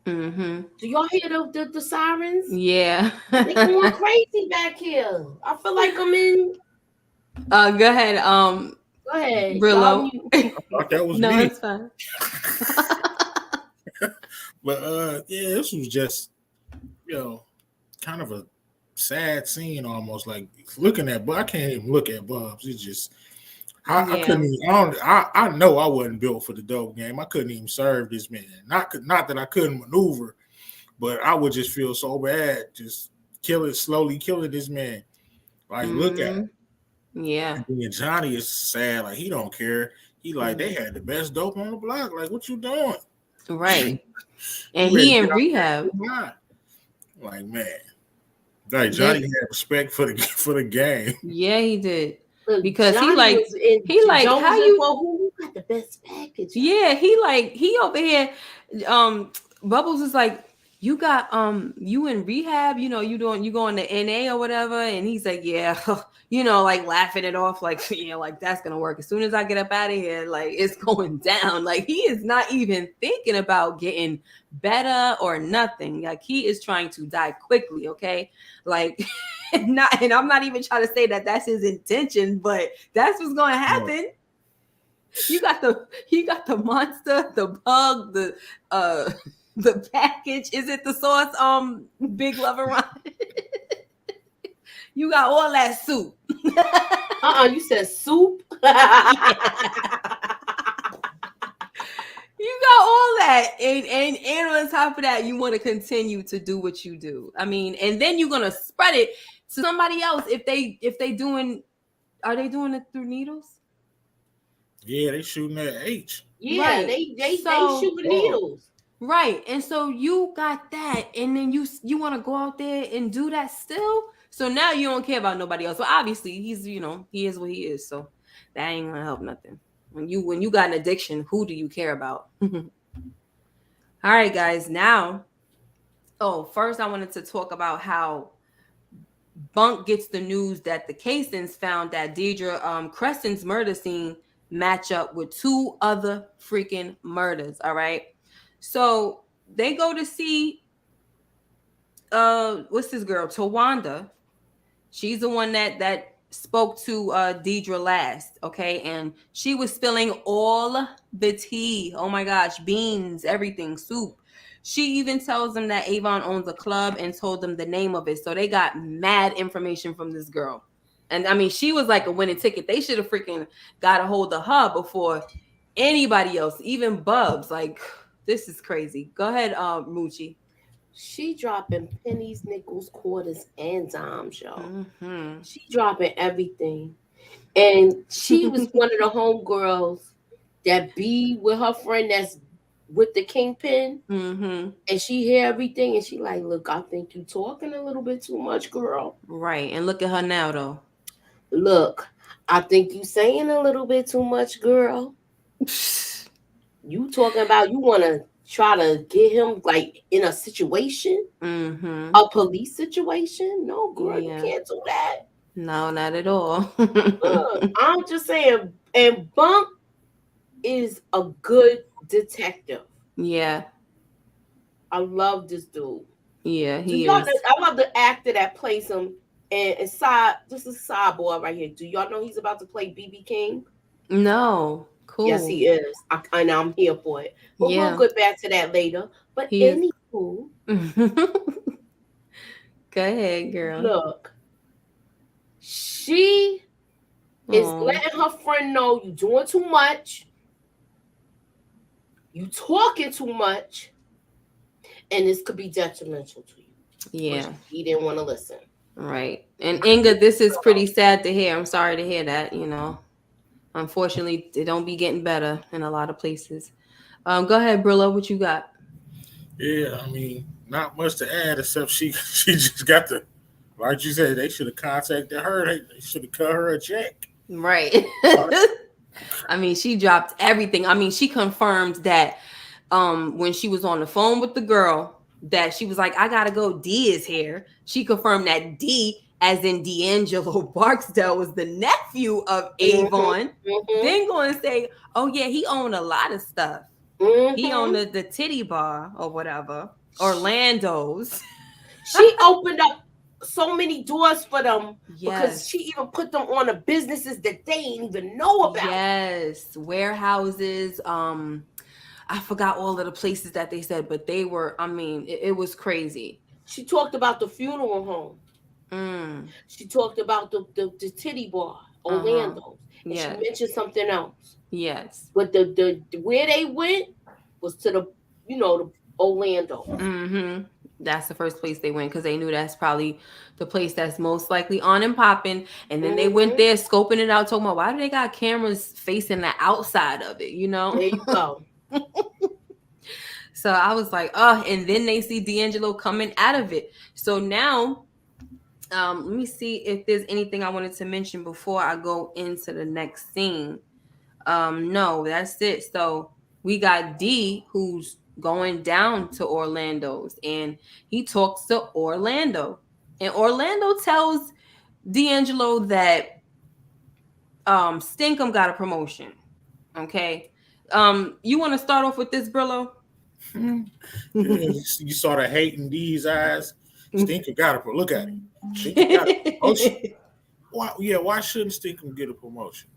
Mm-hmm. Do y'all hear the sirens? Yeah. They going crazy back here. I feel like I'm in. Go ahead. Go ahead. Brillo. I thought that was no, me. It's fine. But yeah, this was just, kind of a sad scene almost. Like looking at, but I can't even look at Bubs. It's just. I couldn't even. I know I wasn't built for the dope game. I couldn't even serve this man. Not that I couldn't maneuver, but I would just feel so bad, just slowly killing this man. Like look at him. Yeah. And Johnny is sad. Like he don't care. He like they had the best dope on the block. Like what you doing? Right. And he in rehab. Like man, like Johnny had respect for the game. Yeah, he did. Because Johnny he like how you got the best package. Yeah, he over here. Bubbles is like, you got you in rehab, you going to NA or whatever, and he's like, yeah, like laughing it off, like like that's gonna work. As soon as I get up out of here, like it's going down. Like he is not even thinking about getting better or nothing. Like he is trying to die quickly. Okay, like. And I'm not even trying to say that that's his intention, but that's what's going to happen. You got the monster, the bug, the package. Is it the sauce? Big Lover Ron. You got all that soup. You said soup. You got all that, and on top of that, you want to continue to do what you do. I mean, and then you're gonna spread it to somebody else if they doing. Are they doing it through needles? Yeah, they shooting at H. Yeah, right. they shooting needles. Right, and so you got that, and then you want to go out there and do that still. So now you don't care about nobody else. So obviously he's he is what he is. So that ain't gonna help nothing. When you got an addiction, who do you care about? All right, guys. Now, first I wanted to talk about how Bunk gets the news that the Casons found that Deidre Crescent's murder scene match up with 2 other freaking murders. All right. So they go to see what's this girl? Tawanda. She's the one that spoke to Deidre last, okay? And she was spilling all the tea. Oh my gosh, beans, everything, soup. She even tells them that Avon owns a club and told them the name of it. So they got mad information from this girl. And I mean, she was like a winning ticket. They should have freaking got a hold of her before anybody else, even Bubs. Like, this is crazy. Go ahead, Moochie. She dropping pennies, nickels, quarters, and dimes, y'all. Mm-hmm. She dropping everything. And she was one of the homegirls that be with her friend that's with the kingpin. Mm-hmm. And she hear everything and she like, look, I think you talking a little bit too much, girl. Right. And look at her now, though. Look, I think you saying a little bit too much, girl. You talking about you want to try to get him like in a situation, a police situation. No, girl, you can't do that. No, not at all. I'm just saying, and Bunk is a good detective. Yeah. I love this dude. Yeah, he is. I love the actor that plays him. And this is sidebar right here. Do y'all know he's about to play BB King? No. Cool. Yes, he is. I'm here for it. But we'll get back to that later. But anywho, Go ahead, girl. Look, she is letting her friend know you're doing too much, you talking too much, and this could be detrimental to you. Yeah. But he didn't want to listen. Right. And Inga, this is pretty sad to hear. I'm sorry to hear that, Unfortunately, it don't be getting better in a lot of places. Go ahead, Brillo, what you got? Yeah, I mean, not much to add except she just got the, like you said, they should have contacted her. They should have cut her a check. Right. I mean, she dropped everything. I mean, she confirmed that when she was on the phone with the girl, that she was like, I gotta go, D is here. She confirmed that D, as in D'Angelo Barksdale, was the nephew of Avon. Then go and say, oh yeah, he owned a lot of stuff. He owned the titty bar or whatever. Orlando's. She opened up so many doors for them because she even put them on the businesses that they didn't even know about. Yes, warehouses. I forgot all of the places that they said, but they were, I mean, it was crazy. She talked about the funeral home. She talked about the titty bar, Orlando. And she mentioned something else. Yes. But the where they went was to the Orlando. That's the first place they went because they knew that's probably the place that's most likely on and popping. And then they went there scoping it out, talking about why do they got cameras facing the outside of it, There you go. So I was like, and then they see D'Angelo coming out of it. So now, let me see if there's anything I wanted to mention before I go into the next scene. No, that's it. So we got D who's going down to Orlando's and he talks to Orlando. And Orlando tells D'Angelo that Stinkum got a promotion. Okay. You want to start off with this, Brillo? You saw the hate in D's eyes. Stinkum got a promotion. Look at him. Stinkum got a promotion. Why shouldn't Stinkum get a promotion?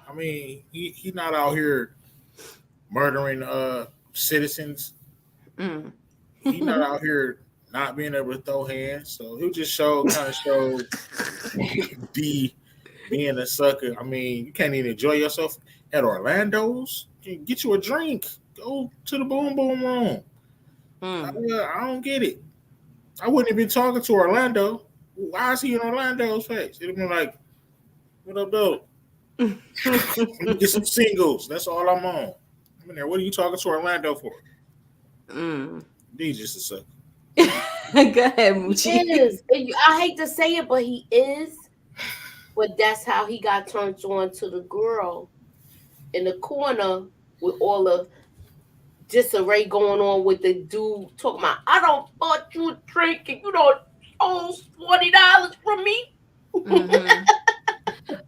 I mean, he not out here murdering citizens. He not out here not being able to throw hands. So he'll just kind of show D being a sucker. I mean, you can't even enjoy yourself at Orlando's. Get you a drink. Go to the boom boom room. I don't get it. I wouldn't have been talking to Orlando. Why is he in Orlando's face? It'd have been like, what up, though? Get some singles. That's all I'm on. I'm in there. What are you talking to Orlando for? He's just a sucker. Go ahead, Moochie. He is. I hate to say it, but he is. But that's how he got turned on to the girl in the corner with all the disarray going on with the dude talking about, I don't bought you a drink and you don't owe $40 from me.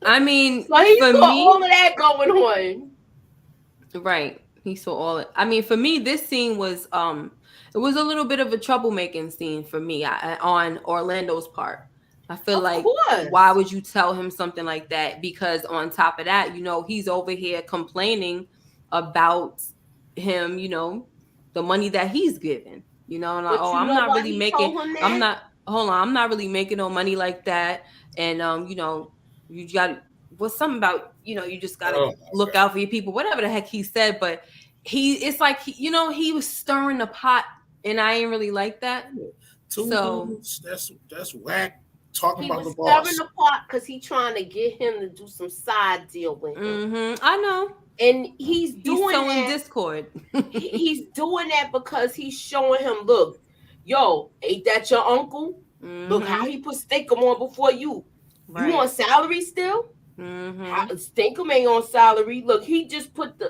I mean, so he saw all of that going on. Right. He saw all it. I mean, for me, this scene was it was a little bit of a troublemaking scene for me on Orlando's part. I feel like, why would you tell him something like that? Because on top of that, he's over here complaining about him, the money that he's given, and like, I'm not really making, I'm not really making no money like that. And, you got, something about, you just got to look out for your people, whatever the heck he said. But it's like, he was stirring the pot and I ain't really like that. So that's whack. Talking about the boss. He was stirring the pot because he's trying to get him to do some side deal with him. I know. And he's doing that. Discord. He's doing that because he's showing him, look, yo, ain't that your uncle? Look how he put Stinkum on before you. Right. You on salary still? Stinkum ain't on salary. Look, he just put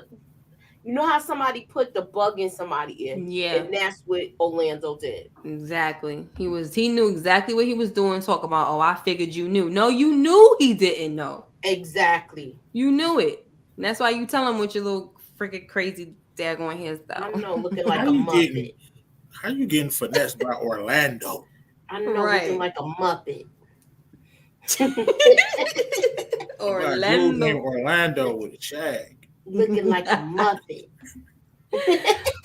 you know how somebody put the bug in somebody in? Yeah. And that's what Orlando did. Exactly. He knew exactly what he was doing. Talk about, I figured you knew. No, you knew he didn't know. Exactly. You knew it. And that's why you tell him with your little freaking crazy daggone hairstyle. I know, looking like a Muppet. How you getting finessed by Orlando? I know, looking like a Muppet. Orlando with a shag. looking like a muffin.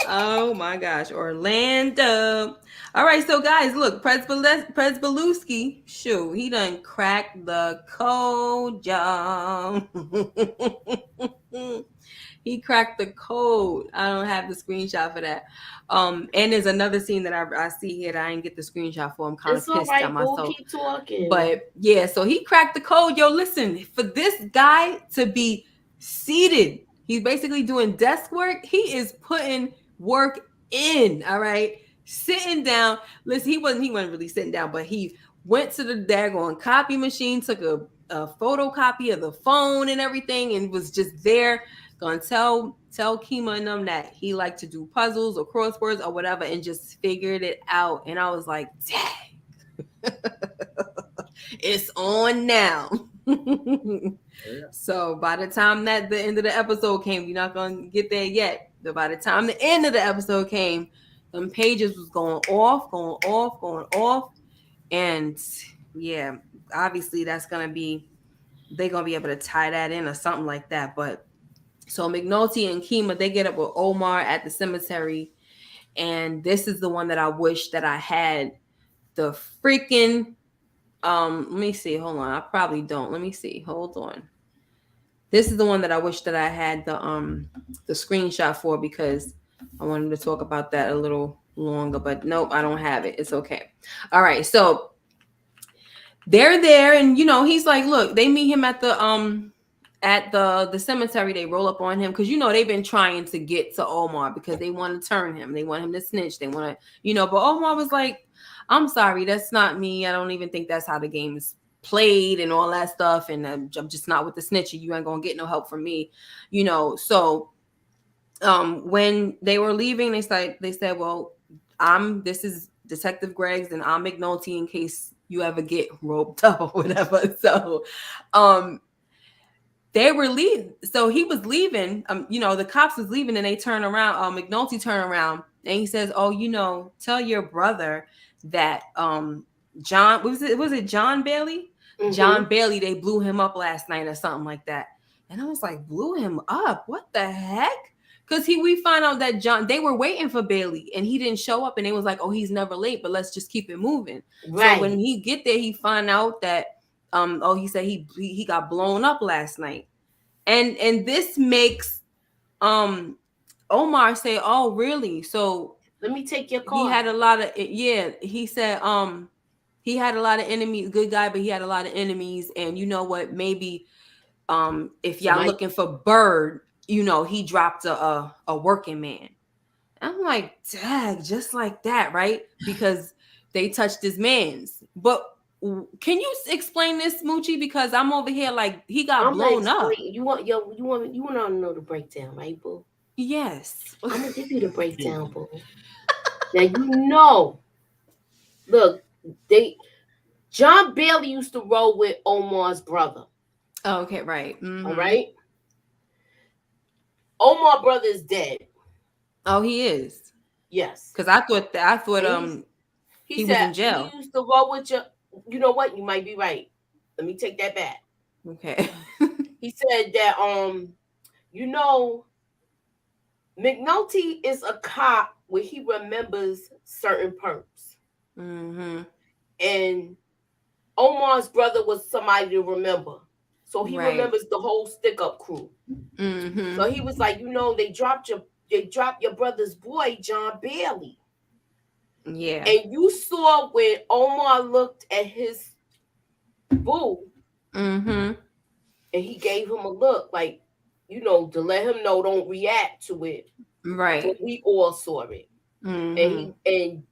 Oh my gosh, Orlando. All right, so guys, look, Presbeluski, shoot, he done cracked the code, y'all. He cracked the code. I don't have the screenshot for that. And there's another scene that I see here that I didn't get the screenshot for. I'm kind of pissed at myself. We'll keep talking. But yeah, so he cracked the code. Yo, listen, for this guy to be seated, he's basically doing desk work. He is putting work in. All right, sitting down. Listen, he wasn't really sitting down, but he went to the daggone copy machine, took a photocopy of the phone and everything, and was just there. Gonna tell Kima and them that he liked to do puzzles or crosswords or whatever, and just figured it out. And I was like, dang, it's on now. Yeah. So by the time that the end of the episode came, we're not gonna get there yet. But by the time the end of the episode came, them pages was going off, and yeah, obviously they're gonna be able to tie that in or something like that. But so McNulty and Kima, they get up with Omar at the cemetery, and this is the one that I wish that I had the freaking let me see, hold on, I probably don't. Let me see, hold on. This is the one that I wish that I had the screenshot for, because I wanted to talk about that a little longer, but nope, I don't have it. It's okay. All right, so they're there, and he's like, look, they meet him at the cemetery. They roll up on him because they've been trying to get to Omar because they want to turn him. They want him to snitch. They want to, but Omar was like, I'm sorry, that's not me. I don't even think that's how the game is played and all that stuff. And I'm just not with the snitching. You ain't gonna get no help from me, So when they were leaving, they said, well, this is Detective Greggs and I'm McNulty in case you ever get roped up or whatever. So they were leaving. So he was leaving. The cops was leaving, and they turn around. McNulty turned around and he says, "Oh, tell your brother that John was it John Bailey? Mm-hmm. John Bailey. They blew him up last night or something like that." And I was like, "Blew him up? What the heck?" Because we find out that they were waiting for Bailey and he didn't show up, and they was like, "Oh, he's never late, but let's just keep it moving." Right. So when he get there, he find out that he said he got blown up last night. And this makes Omar say, "Oh, really? So let me take your call." He had a lot of he said he had a lot of enemies, good guy, but he had a lot of enemies. And you know what? Maybe if y'all looking for Bird, he dropped a working man. I'm like, dag, just like that, right? Because they touched his mans. But can you explain this, Moochie? Because I'm over here like he got blown up. You want to know the breakdown, right, boo? Yes. I'm gonna give you the breakdown, boo. Now look, John Bailey used to roll with Omar's brother. Oh, okay, right. Mm-hmm. All right. Omar's brother is dead. Oh, he is. Yes. Because I thought he was in jail. He used to roll with your. You know what? You might be right. Let me take that back. Okay. He said that McNulty is a cop where he remembers certain perps. Mm-hmm. And Omar's brother was somebody to remember. So he remembers the whole stick-up crew. Mm-hmm. So he was like, they dropped your brother's boy, John Bailey. Yeah. And you saw when Omar looked at his boo, mm-hmm. and he gave him a look like, to let him know don't react to it. Right. But we all saw it. Mm-hmm. And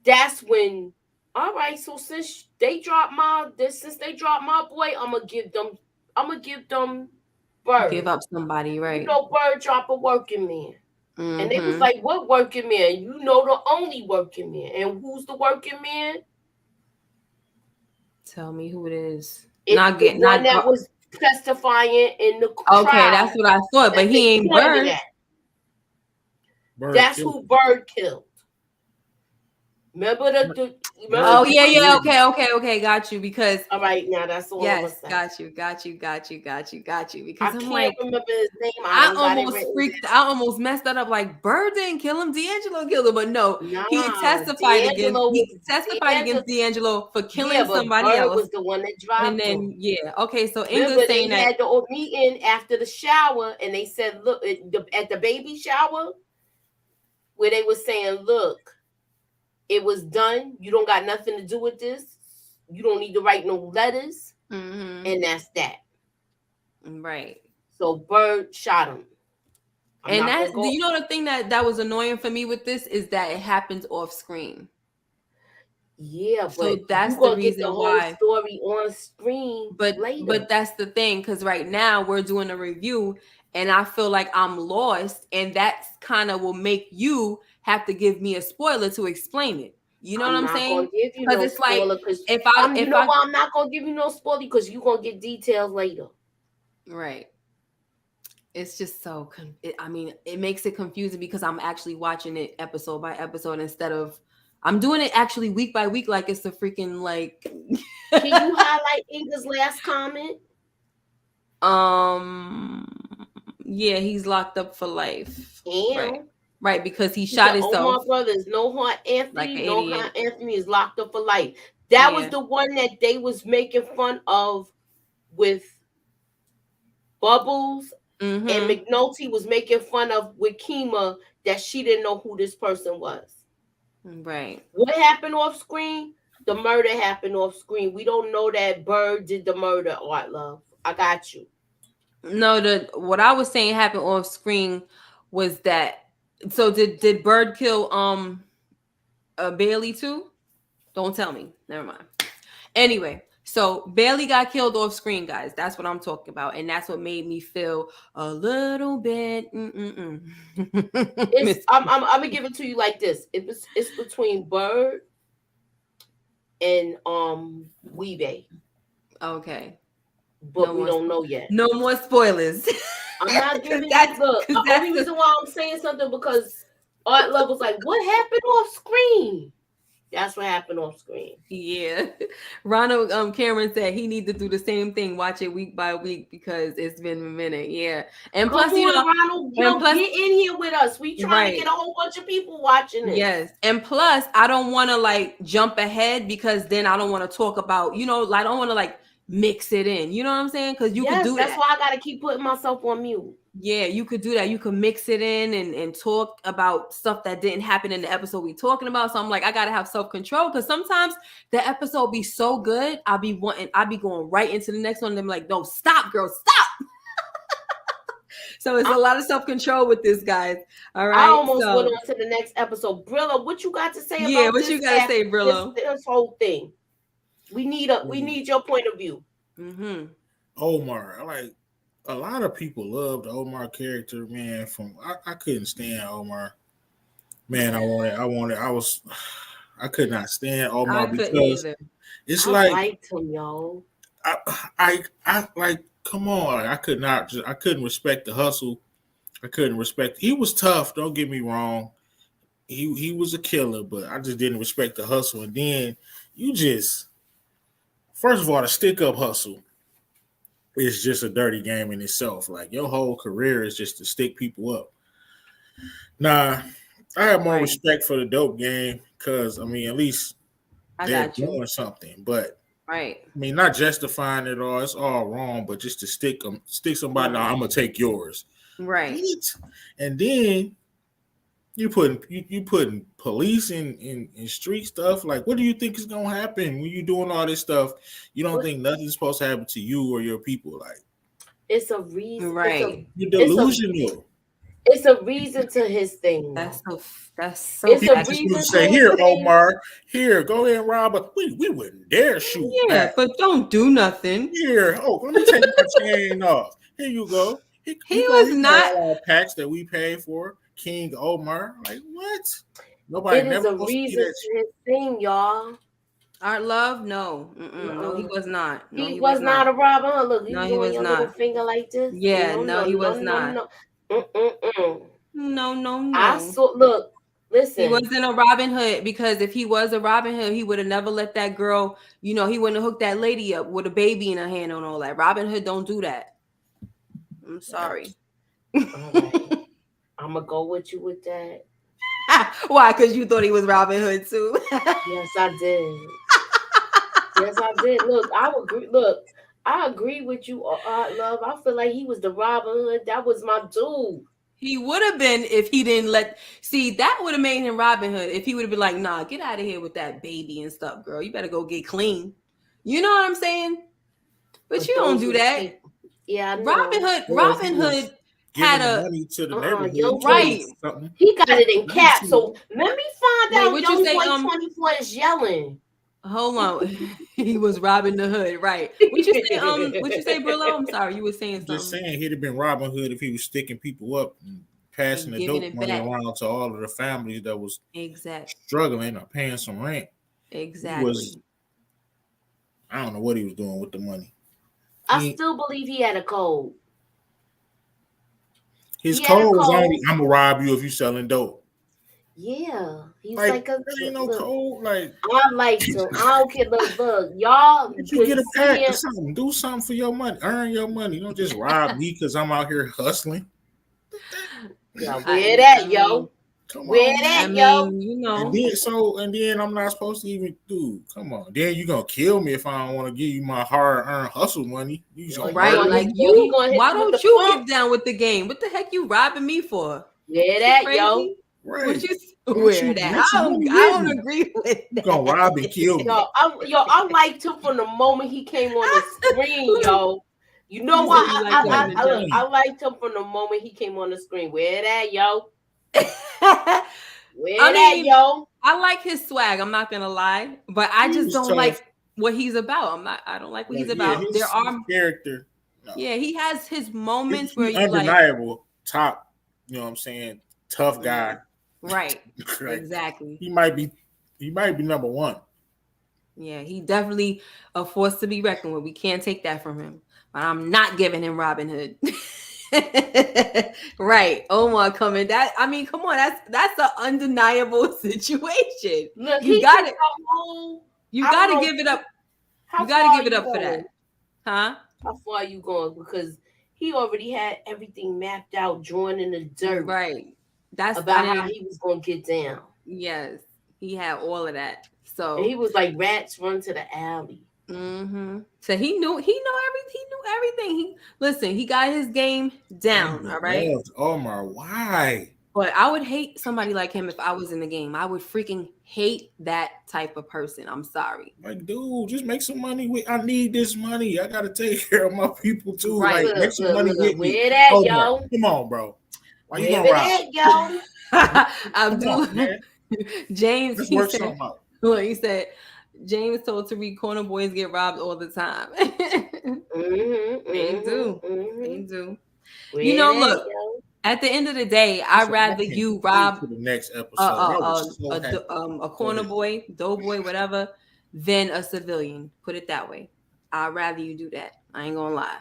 that's when, all right, so since they dropped my boy, I'm gonna give them Bird. Give up somebody, right? Bird drop a working man. Mm-hmm. And they was like, what working man? The only working man. And who's the working man? Tell me who it is. That was testifying in the trial. Okay, that's what I thought, but he ain't Bird. That's who Bird killed. Remember the Oh yeah, okay, got you. Because all right, now that's all I'm gonna say. Got you. Because I I'm can't like, remember his name. I almost messed that up. Like, Bird didn't kill him, D'Angelo killed him, but no, he testified against D'Angelo for killing somebody Bird else. was the one that dropped him. Okay, so Inga saying they had the meeting after the shower, and they said, look, at the baby shower, where they were saying, look, it was done. You don't got nothing to do with this. You don't need to write no letters. And that's that. Right. So Bird shot him. And that's, you know, the thing that was annoying for me with this is that it happens off screen. Yeah, but so that's the reason why story on screen. But that's the thing, because right now we're doing a review, and I feel like I'm lost, and that's kind of will make you have to give me a spoiler to explain it. You know what I'm saying? Because it's like, if I'm not gonna give you no spoiler because you're gonna get details later. Right. It's just so. I mean, it makes it confusing because I'm actually watching it episode by episode instead of. I'm doing it actually week by week, like it's a freaking like. Can you highlight Inga's last comment? Yeah, he's locked up for life. And right, because he shot himself. Omar Brothers, No Heart Anthony, No Heart Anthony is locked up for life. That was the one that they was making fun of with Bubbles, and McNulty was making fun of with Kima that she didn't know who this person was. Right. What happened off screen? The murder happened off screen. We don't know that Bird did the murder, Art Love. I got you. No, what I was saying happened off screen was that. So did Bird kill Bailey too? Don't tell me. Never mind. Anyway, so Bailey got killed off screen, guys. That's what I'm talking about, and that's what made me feel a little bit. I'm gonna give it to you like this. It's between Bird and Weebay. Okay. But we don't know yet. No more spoilers. I'm not giving that. The only reason why I'm saying something because Art Love was like, "What happened off screen?" That's what happened off screen. Yeah. Ronald Cameron said he needs to do the same thing, watch it week by week because it's been a minute. Yeah. And plus, Ronald, get in here with us. We trying to get a whole bunch of people watching it. Yes. And plus, I don't want to like jump ahead because then I don't want to talk about, I don't want to like mix it in. You know what I'm saying? Because you can do that. That's why I got to keep putting myself on mute. Yeah, you could do that. You could mix it in and talk about stuff that didn't happen in the episode we talking about. So I'm like, I gotta have self-control because sometimes the episode be so good, I'll be going right into the next one. And I'm like, no, stop, girl, stop. So it's a lot of self-control with this, guys. All right. I almost went on to the next episode. Brillo, what you got to say about this? Yeah, what you got to say, Brillo? This whole thing. We need your point of view. Omar, a lot of people love the Omar character, man. I couldn't stand Omar. Man, I could not stand Omar because it's I like liked him, yo. I like, come on. I couldn't respect the hustle. He was tough, don't get me wrong. He was a killer, but I just didn't respect the hustle. And then first of all, the stick up hustle. It's just a dirty game in itself. Like your whole career is just to stick people up. Nah, I have more respect for the dope game because at least they're doing something. But not justifying it all. It's all wrong. But just to stick somebody, I'm gonna take yours. Right. And then you putting police in street stuff. Like, what do you think is gonna happen when you're doing all this stuff? You don't think nothing's supposed to happen to you or your people? Like, it's a reason, right? You're delusional. It's a reason to his thing. That's so. It's a reason to say, here, Omar, here, go ahead and rob us. We wouldn't dare shoot. Yeah, back. But don't do nothing. Here, let me take my chain off. Here you go. He was not all packs that we paid for. King Omar, like what? Nobody. It is a reason to his thing, y'all. Art Love, no, no, he was not. No, he was not a robber. Look, no, he was not. Little finger like this. Yeah, he was not. No. I saw. Look, Listen, he wasn't a Robin Hood, because if he was a Robin Hood, he would have never let that girl, he wouldn't have hooked that lady up with a baby in her hand and all that. Robin Hood don't do that. I'm sorry. All right. I'm gonna go with you with that. Why? Because you thought he was Robin Hood too. Yes, I did. Yes, I did. Look, I agree. Look, I agree with you, love. I feel like he was the Robin Hood. That was my dude. He would have been if he didn't that would have made him Robin Hood if he would have been like, nah, get out of here with that baby and stuff, girl. You better go get clean. You know what I'm saying? But you don't do that. Yeah, I know. Robin Hood had a money to the neighborhood, right. He got it in cap. So let me find out. What you say? 24 is yelling. Hold on. He was robbing the hood, right? What you say? What you say, Brillo? I'm sorry, you were saying something. Just saying, he'd have been Robin Hood if he was sticking people up and passing the dope money around to all of the families that was struggling or paying some rent. Exactly. I don't know what he was doing with the money. I still believe he had a code. His code was only, I'm gonna rob you if you selling dope. Yeah, he's like a ain't no code. Like I like him. I don't care. Look, y'all. You get a pack or something. Do something for your money. Earn your money. Don't just rob me because I'm out here hustling. Yo, where that, yo? Where that, yo? And then I'm not supposed to even do. Come on. Then you gonna kill me if I don't want to give you my hard-earned hustle money. Right? Like you. Why don't you get down with the game? What the heck you robbing me for? Where that, yo? Right. What you swear that? I don't agree with that. You gonna rob and kill me. I liked him from the moment he came on the screen, yo. You know what? I liked him from the moment he came on the screen. Where that, yo? Yo? I like his swag. I'm not gonna lie, but I just don't like what he's about. I don't like what he's about. There are character. No. Yeah, he has his moments where he's undeniable top. You know what I'm saying? Tough guy. Right. Exactly. He might be number one. Yeah, he definitely a force to be reckoned with. We can't take that from him. But I'm not giving him Robin Hood. Right. Omar coming. Come on, that's an undeniable situation. Look, you got it. You gotta give it up. You gotta give it up for that. Huh? How far are you going? Because he already had everything mapped out, drawn in the dirt. Right. That's about how he was gonna get down. Yes, he had all of that. So and he was like rats run to the alley. Mm-hmm. So he knew everything. He got his game down. All right. Omar, why? But I would hate somebody like him if I was in the game. I would freaking hate that type of person. I'm sorry. Like, dude, just make some money. I need this money. I gotta take care of my people too. Right. Like, make some money with me. Where that, yo? Come on, bro. Why you gonna rob? I'm doing. James. Let's work something out. He said. James told Tariq corner boys get robbed all the time. They do. You know, look. At the end of the day, I'd rather you rob the next episode a corner boy, dough boy, whatever, than a civilian. Put it that way. I'd rather you do that. I ain't gonna lie.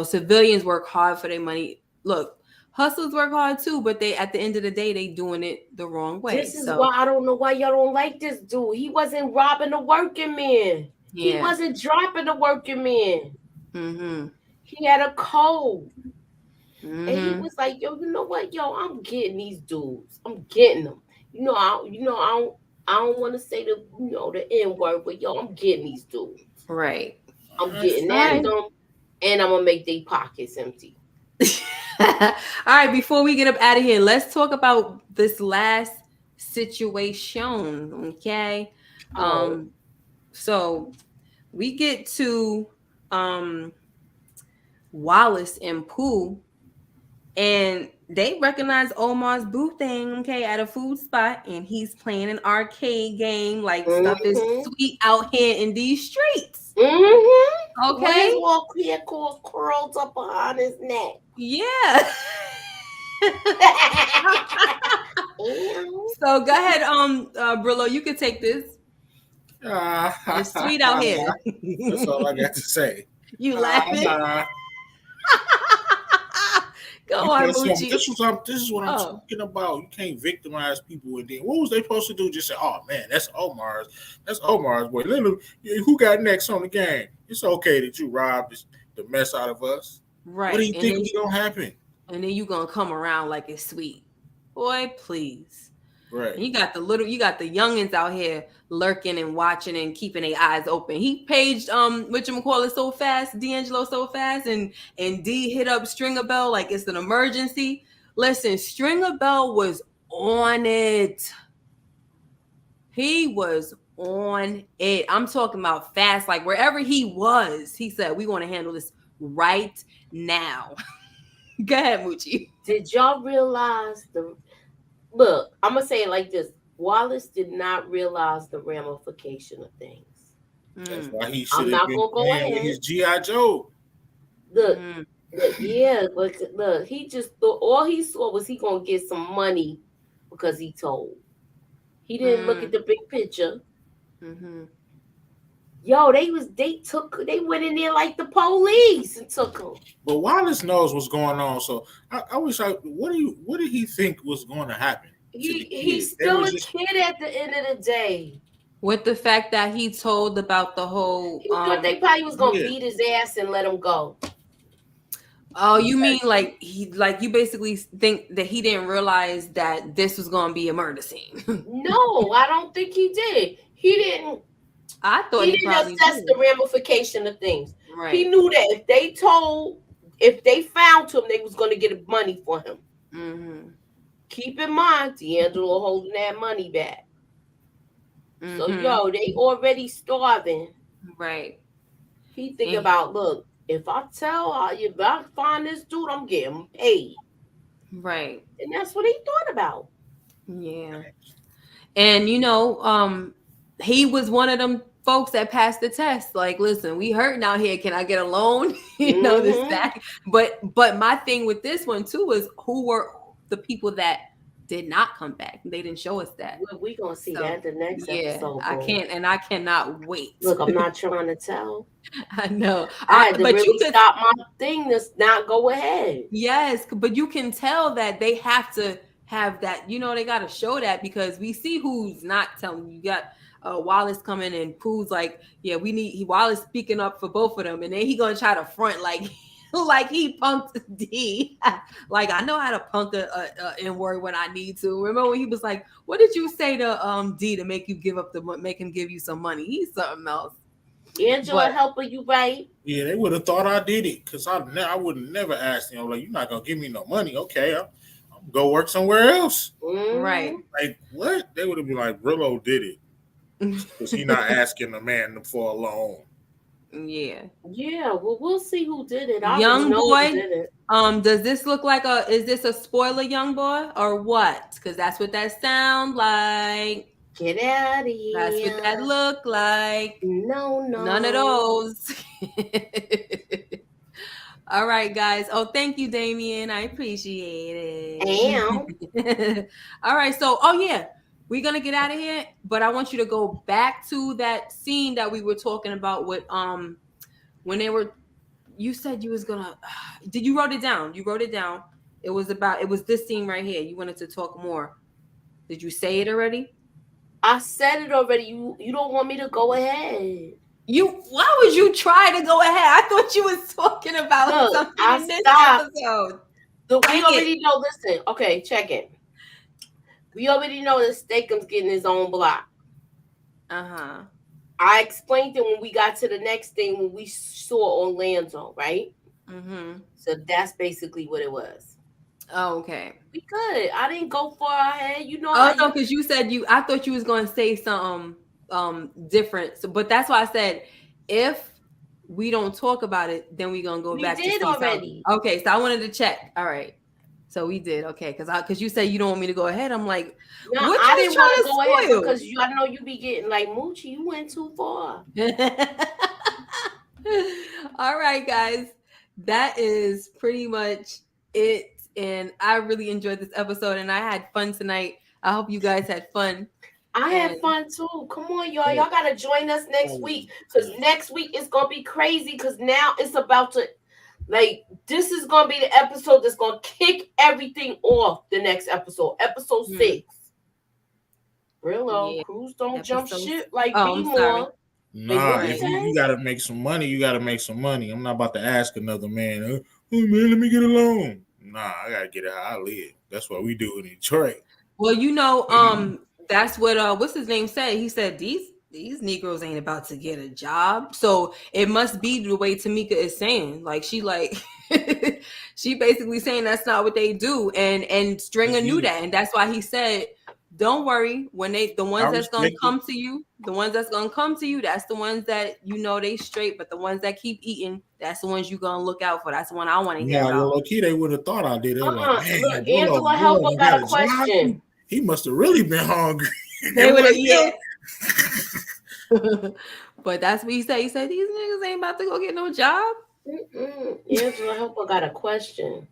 Civilians work hard for their money. Look, hustlers work hard too, but at the end of the day, they doing it the wrong way. This is why I don't know why y'all don't like this dude. He wasn't robbing the working man. Yeah. He wasn't dropping the working man. Mm-hmm. He had a code. Mm-hmm. And he was like, yo, you know what? Yo, I'm getting these dudes. I'm getting them. I don't want to say the N word, but yo, I'm getting these dudes. Right. I'm getting at them, and I'm gonna make their pockets empty. All right, before we get up out of here, let's talk about this last situation. Okay. So we get to Wallace and Pooh. And they recognize Omar's boo thing, okay, at a food spot, and he's playing an arcade game. Like stuff is sweet out here in these streets. Mm-hmm. Okay, his little hair curled up behind his neck. Yeah. So go ahead, Brillo, you can take this. It's sweet out here. That's all I got to say. You laughing? Go on, Moochie. This is what I'm talking about. You can't victimize people. And then what was they supposed to do? Just say, "Oh man, that's Omar's boy." Who got next on the game? It's okay that you robbed the mess out of us. Right. What do you think is gonna happen? And then you gonna come around like it's sweet, boy. Please. Right. And you got the youngins out here lurking and watching and keeping their eyes open. He paged whatchamacallit so fast, D'Angelo so fast, and D hit up Stringer Bell like it's an emergency. Listen, Stringer Bell was on it. He was on it. I'm talking about fast, like wherever he was, he said, "We want to handle this right now." Go ahead, Moochie. Did y'all realize Look, I'm gonna say it like this: Wallace did not realize the ramification of things. That's why he should have been playing with his G.I. Joe. Look, look, he just thought all he saw was he gonna get some money because he told. He didn't look at the big picture. Mm-hmm. Yo, they went in there like the police and took him. But Wallace knows what's going on, so I wish what did he think was going to happen? He's still a kid at the end of the day. With the fact that he told about the whole, he thought they probably was gonna beat his ass and let him go. Oh, you mean like you basically think that he didn't realize that this was gonna be a murder scene? No, I don't think he did. He didn't. I thought he didn't assess the ramification of things. Right. He knew that if they found him, they was going to get money for him. Mm-hmm. Keep in mind, D'Angelo holding that money back. Mm-hmm. So, they already starving. Right. He think about, look, if I find this dude, I'm getting paid. Right. And that's what he thought about. Yeah. And, he was one of them folks that passed the test. Like, listen, we hurting out here. Can I get a loan? This that. But my thing with this one too is who were the people that did not come back. They didn't show us that. Well, we're gonna see that the next episode. I cannot wait. Look, I'm not trying to tell. I know. I had to really stop my thing to not go ahead. Yes, but you can tell that they have to have that. They got to show that because we see who's not telling. You got Wallace coming and Pooh's like, yeah, Wallace speaking up for both of them, and then he gonna try to front like he punked D. Like, I know how to punk a N-word when I need to. Remember when he was like, what did you say to D to make you make him give you some money? He's something else. Angela helping you, right? Yeah, they would have thought I did it because I would have never asked him, like, you're not gonna give me no money. Okay, I'm gonna go work somewhere else. Mm-hmm. Right. Like, what? They would have been like, Brillo did it. Because he's not asking a man for a loan. Yeah. Yeah. Well, we'll see who did it. Young boy. Does this look like is this a spoiler, young boy, or what? Because that's what that sound like. Get out of here. That's what that look like. No. None of those. All right, guys. Oh, thank you, Damien. I appreciate it. All right. So, we're going to get out of here, but I want you to go back to that scene that we were talking about with, when you said you was going to, did you wrote it down? You wrote it down. It was this scene right here. You wanted to talk more. Did you say it already? I said it already. You don't want me to go ahead. Why would you try to go ahead? I thought you was talking about something in this episode. We already know, listen, okay, check it. We already know that Steakham's getting his own block. Uh-huh. I explained it when we got to the next thing when we saw Orlando, right? Mm-hmm. So that's basically what it was. Oh, okay. We could. I didn't go far ahead. Oh, no, because you said I thought you was going to say something different. So, but that's why I said if we don't talk about it, then we're going to go back to did already. Something. Okay, so I wanted to check. All right. So we did, okay, because you said you don't want me to go ahead. I'm like, no, what I didn't want to go ahead because I know you be getting like Moochie. You went too far. All right, guys, that is pretty much it, and I really enjoyed this episode, and I had fun tonight. I hope you guys had fun. I had fun too. Come on, y'all. Y'all gotta join us next week because next week it's gonna be crazy because now it's about to. Like, this is gonna be the episode that's gonna kick everything off. The next episode, episode 6. Brillo, Cruz don't jump shit like B more. Nah, if you gotta make some money, you gotta make some money. I'm not about to ask another man, oh man, let me get a loan. Nah, I gotta get it how I live. That's what we do in Detroit. Well, you know, that's what what's his name said. He said these Negroes ain't about to get a job. So it must be the way Tamika is saying. Like she she basically saying that's not what they do. And Stringer knew that. And that's why he said, don't worry, when the ones that's gonna come to you, that's the ones that you know they straight, but the ones that keep eating, that's the ones you gonna look out for. That's the one I want to hear about. Low key, they would have thought I did. Look, Angela Helper got a question. He must have really been hungry. They would have, yeah. But that's what he said. He said these niggas ain't about to go get no job. Angela Helper got a question.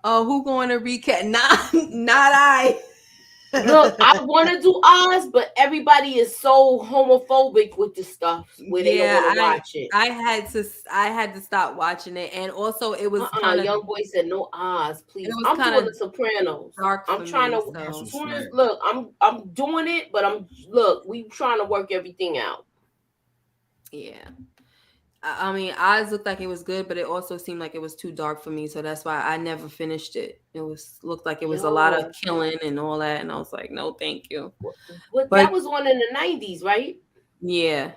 Oh, who going to recap? Not I. Look, I want to do Oz, but everybody is so homophobic with this stuff where they don't want to watch it. I had to stop watching it, and also it was kind of young boy said no Oz, please. I'm doing The Sopranos. I'm trying to. Look, I'm doing it, but we trying to work everything out. Yeah. I mean, Oz looked like it was good, but it also seemed like it was too dark for me, so that's why I never finished it. It looked like it was a lot of killing and all that, and I was like, no, thank you. But that was one in the 90s, right? Yeah.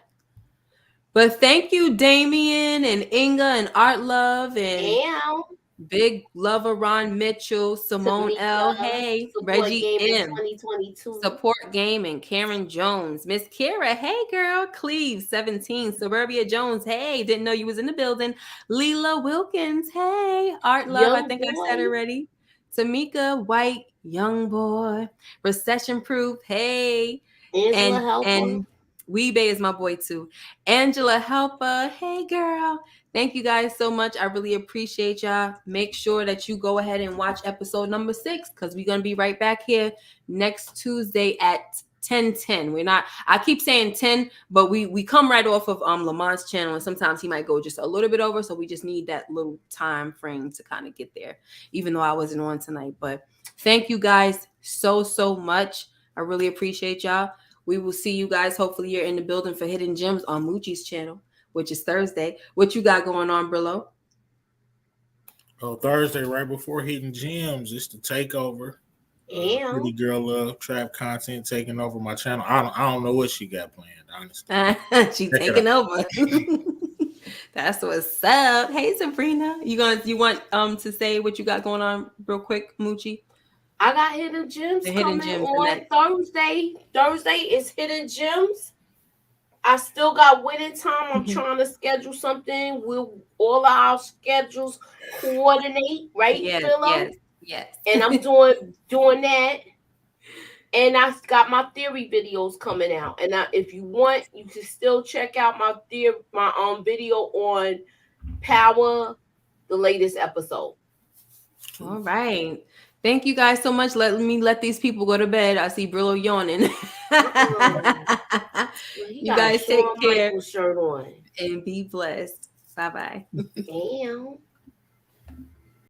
But thank you, Damien and Inga and Art Love and Big Lover Ron Mitchell, Simone L. Hey, Reggie M. 2022. Support Gaming, Karen Jones, Miss Kira. Hey, girl. Cleve 17, Suburbia Jones. Hey, didn't know you was in the building. Leela Wilkins. Hey, Art Love. I think I said already. Tamika White, Young Boy, Recession Proof. Hey, and Weebay is my boy too. Angela Helper. Hey, girl. Thank you guys so much. I really appreciate y'all. Make sure that you go ahead and watch episode number 6 because we're going to be right back here next Tuesday at 10:10. I keep saying 10, but we come right off of Lamont's channel, and sometimes he might go just a little bit over. So we just need that little time frame to kind of get there, even though I wasn't on tonight. But thank you guys so much. I really appreciate y'all. We will see you guys. Hopefully you're in the building for Hidden Gems on Moochie's channel, which is Thursday. What you got going on, Brillo? Oh, Thursday, right before Hidden Gems, it's the takeover. Pretty Girl Love Trap Content taking over my channel. I don't know what she got planned, honestly. She taking over. That's what's up. Hey, Sabrina, you want to say what you got going on real quick, Moochie? I got Hidden Gems coming on Thursday. Thursday is Hidden Gems. I still got waiting time. I'm trying to schedule something. Will all our schedules coordinate, right? Yes. And I'm doing that. And I got my theory videos coming out. And if you want, you can still check out my video on Power, the latest episode. All right. Thank you guys so much. Let these people go to bed. I see Brillo yawning. You guys take care. Shirt on. And be blessed. Bye-bye. Damn.